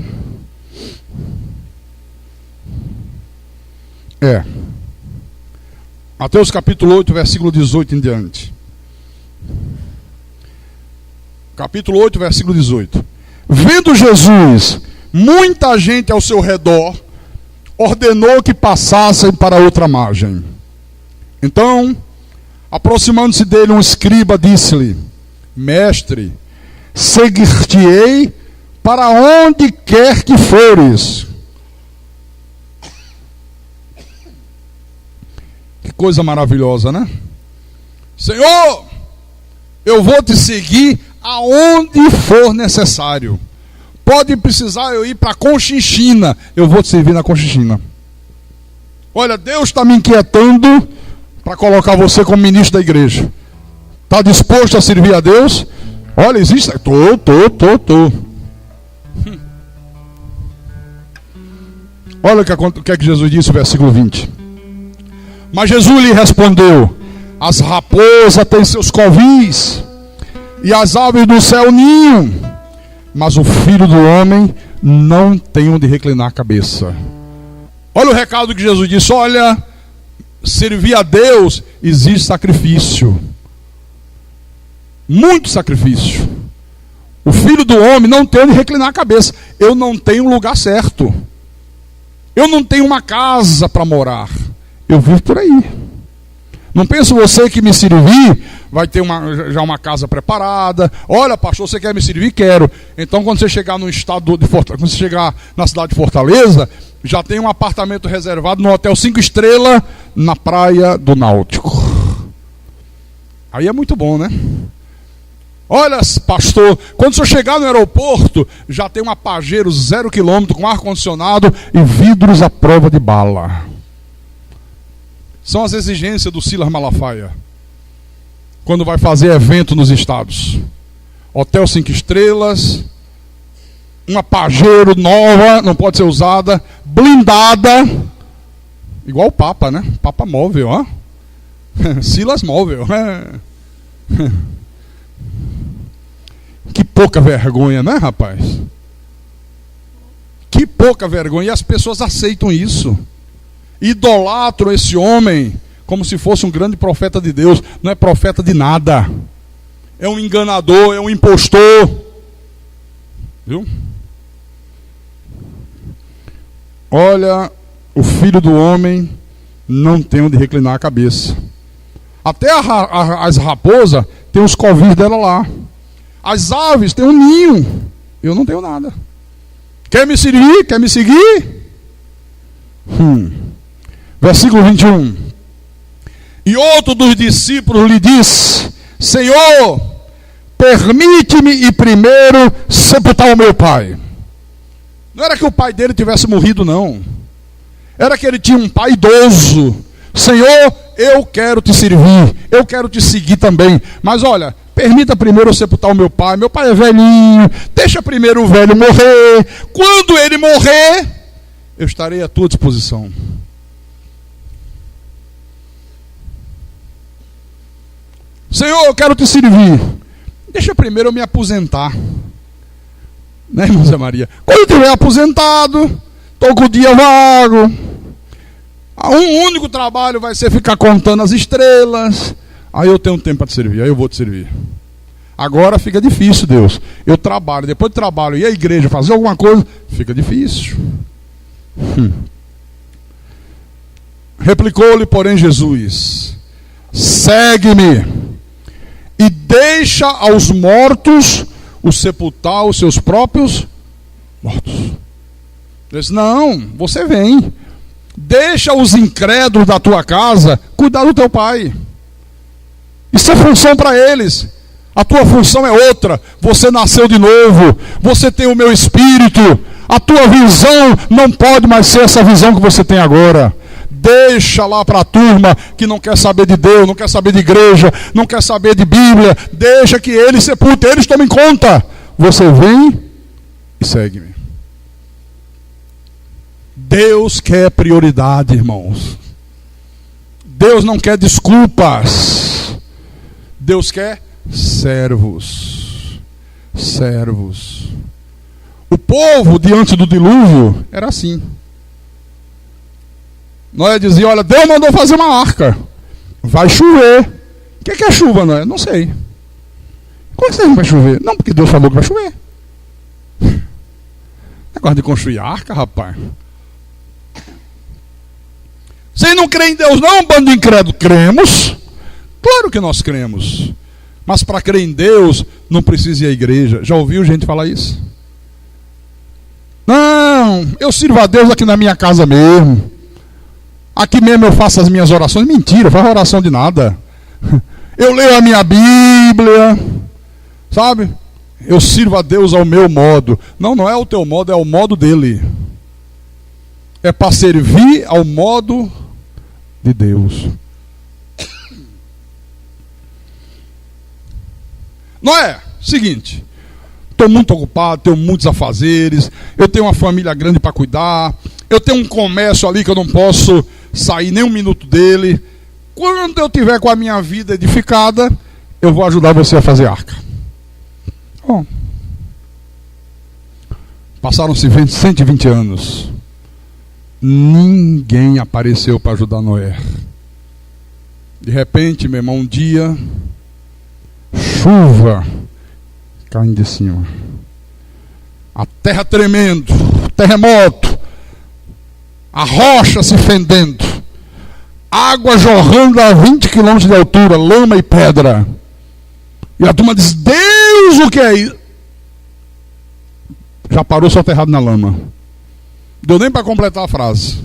Mateus capítulo 8, versículo 18 em diante. Capítulo 8, versículo 18. Vendo Jesus muita gente ao seu redor, ordenou que passassem para outra margem. Então, aproximando-se dele um escriba, disse-lhe: Mestre, seguir-te-ei para onde quer que fores. Que coisa maravilhosa, né? Senhor, eu vou te seguir aonde for necessário. Pode precisar eu ir para Conchinchina, eu vou te servir na Conchinchina. Olha, Deus está me inquietando para colocar você como ministro da igreja. Está disposto a servir a Deus? Olha, existe... Tô. Olha o que é que Jesus disse no versículo 20. Mas Jesus lhe respondeu: as raposas têm seus covis, e as aves do céu ninham, mas o Filho do Homem não tem onde reclinar a cabeça. Olha o recado que Jesus disse: olha, servir a Deus exige sacrifício. Muito sacrifício. O Filho do Homem não tem onde reclinar a cabeça. Eu não tenho um lugar certo. Eu não tenho uma casa para morar. Eu vivo por aí. Não pense você que me servir vai ter já uma casa preparada. Olha, pastor, você quer me servir? Quero. Então, quando você chegar no estado de Fortaleza, quando você chegar na cidade de Fortaleza, já tem um apartamento reservado no hotel 5 estrelas na praia do Náutico. Aí é muito bom, né? Olha, pastor, quando você chegar no aeroporto, já tem uma Pajero 0 km com ar-condicionado e vidros à prova de bala. São as exigências do Silas Malafaia quando vai fazer evento nos estados. Hotel 5 estrelas, uma Pajero nova, não pode ser usada, blindada, igual o Papa, né? Papa móvel, ó. Silas móvel. Que pouca vergonha, né, rapaz? Que pouca vergonha. E as pessoas aceitam isso. Idolatram esse homem como se fosse um grande profeta de Deus. Não é profeta de nada. É um enganador, é um impostor. Viu? Olha, o Filho do Homem não tem onde reclinar a cabeça. Até as raposas têm os covis dela lá. As aves têm um ninho. Eu não tenho nada. Quer me servir? Quer me seguir? Versículo 21. E outro dos discípulos lhe disse: Senhor, permite-me ir primeiro sepultar o meu pai. Não era que o pai dele tivesse morrido, não. Era que ele tinha um pai idoso. Senhor, eu quero te servir. Eu quero te seguir também. Mas olha, permita primeiro eu sepultar o meu pai. Meu pai é velhinho. Deixa primeiro o velho morrer. Quando ele morrer, eu estarei à tua disposição. Senhor, eu quero te servir. Deixa primeiro eu me aposentar. Né, irmã Zé Maria? Quando eu estiver aposentado, estou com o dia vago. Um único trabalho vai ser ficar contando as estrelas. Aí eu tenho tempo para te servir. Aí eu vou te servir. Agora fica difícil, Deus. Eu trabalho, depois do trabalho e a igreja fazer alguma coisa, fica difícil. Replicou-lhe, porém, Jesus: segue-me e deixa aos mortos o sepultar os seus próprios mortos. Ele disse: não, você vem. Deixa os incrédulos da tua casa cuidar do teu pai. Isso é função para eles. A tua função é outra. Você nasceu de novo. Você tem o meu espírito. A tua visão não pode mais ser essa visão que você tem agora. Deixa lá para a turma que não quer saber de Deus, não quer saber de igreja, não quer saber de Bíblia. Deixa que eles sepultem, eles tomem conta. Você vem e segue-me. Deus quer prioridade, irmãos. Deus não quer desculpas. Deus quer servos. Servos. O povo diante do dilúvio era assim. Noé dizia: olha, Deus mandou fazer uma arca. Vai chover. O que é chuva, Noé? Não sei. Como é que vai chover? Não, porque Deus falou que vai chover. Negócio de construir arca, rapaz. Vocês não creem em Deus não, bando de incrédulo? Cremos. Claro que nós cremos. Mas para crer em Deus, não precisa ir à igreja. Já ouviu gente falar isso? Não, eu sirvo a Deus aqui na minha casa mesmo. Aqui mesmo eu faço as minhas orações. Mentira, faz oração de nada. Eu leio a minha Bíblia. Sabe? Eu sirvo a Deus ao meu modo. Não, não é o teu modo, é o modo dele. É para servir ao modo de Deus. Não é? Seguinte. Estou muito ocupado, tenho muitos afazeres. Eu tenho uma família grande para cuidar. Eu tenho um comércio ali que eu não posso sair nem um minuto dele. Quando eu tiver com a minha vida edificada, eu vou ajudar você a fazer arca. Bom. Passaram-se 120 anos. Ninguém apareceu para ajudar Noé. De repente, meu irmão, um dia, chuva caindo de cima. A terra tremendo, terremoto, a rocha se fendendo, água jorrando a 20 quilômetros de altura, lama e pedra. E a turma diz: Deus, o que é isso? Já parou soterrado na lama. Deu nem para completar a frase.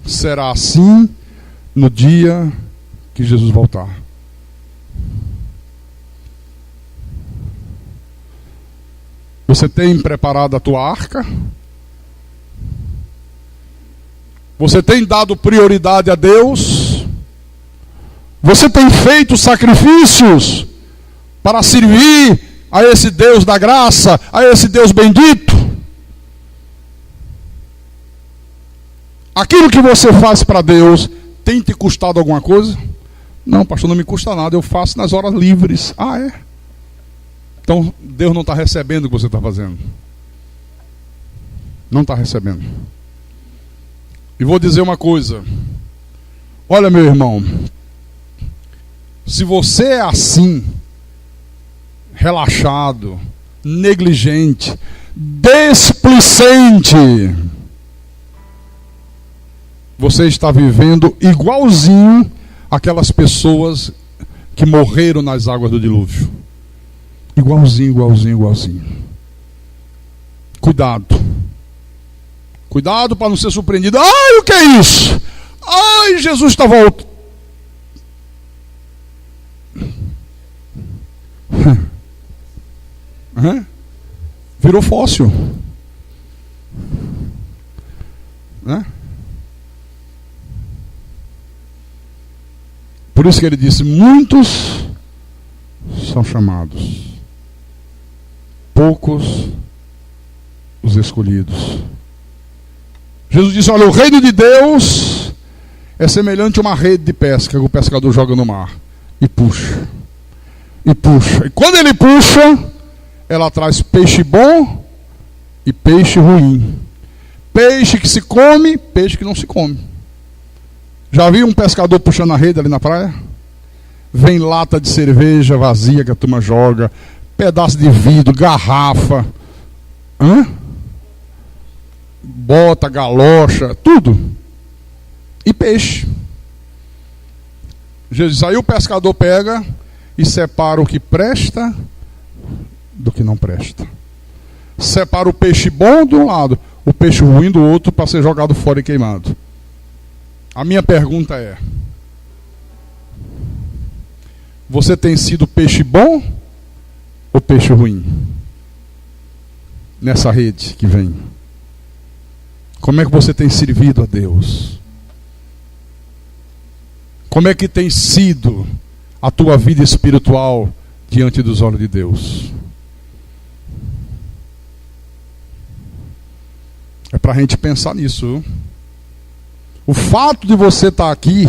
Será assim no dia que Jesus voltar. Você tem preparado a tua arca? Você tem dado prioridade a Deus? Você tem feito sacrifícios para servir a esse Deus da graça, a esse Deus bendito? Aquilo que você faz para Deus tem te custado alguma coisa? Não, pastor, não me custa nada, eu faço nas horas livres. Ah, é? Então Deus não está recebendo o que você está fazendo. Não está recebendo. E vou dizer uma coisa. Olha, meu irmão, se você é assim, relaxado, negligente, desplicente, você está vivendo igualzinho aquelas pessoas que morreram nas águas do dilúvio. Igualzinho, igualzinho, igualzinho. Cuidado. Cuidado para não ser surpreendido. Ai, o que é isso? Ai, Jesus está voltando. Virou fóssil. Por isso que ele disse: muitos são chamados, poucos os escolhidos. Jesus disse: olha, o reino de Deus é semelhante a uma rede de pesca que o pescador joga no mar e puxa. E puxa. E quando ele puxa, ela traz peixe bom e peixe ruim. Peixe que se come, peixe que não se come. Já viu um pescador puxando a rede ali na praia? Vem lata de cerveja vazia que a turma joga, pedaço de vidro, garrafa, bota, galocha, tudo. E peixe. Jesus, aí o pescador pega e separa o que presta do que não presta. Separa o peixe bom de um lado, o peixe ruim do outro, para ser jogado fora e queimado. A minha pergunta é: você tem sido peixe bom ou peixe ruim nessa rede que vem? Como é que você tem servido a Deus? Como é que tem sido a tua vida espiritual diante dos olhos de Deus? É para a gente pensar nisso, viu? O fato de você estar aqui,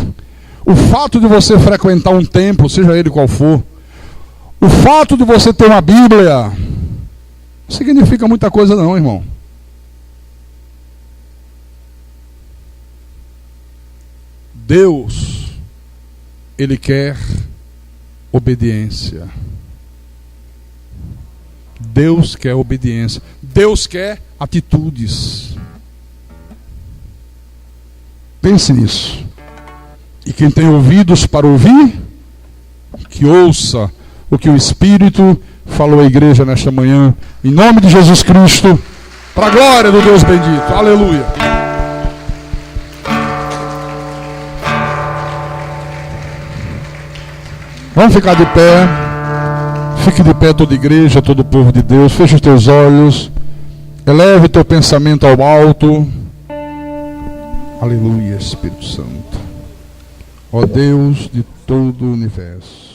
o fato de você frequentar um templo, seja ele qual for, o fato de você ter uma Bíblia, não significa muita coisa não, irmão. Deus, Ele quer obediência. Deus quer obediência. Deus quer atitudes. Pense nisso. E quem tem ouvidos para ouvir, que ouça o que o Espírito falou à igreja nesta manhã, em nome de Jesus Cristo, para a glória do Deus bendito. Aleluia. Vamos ficar de pé. Fique de pé toda a igreja, todo o povo de Deus. Feche os teus olhos. Eleve teu pensamento ao alto. Aleluia, Espírito Santo. Ó Deus de todo o universo.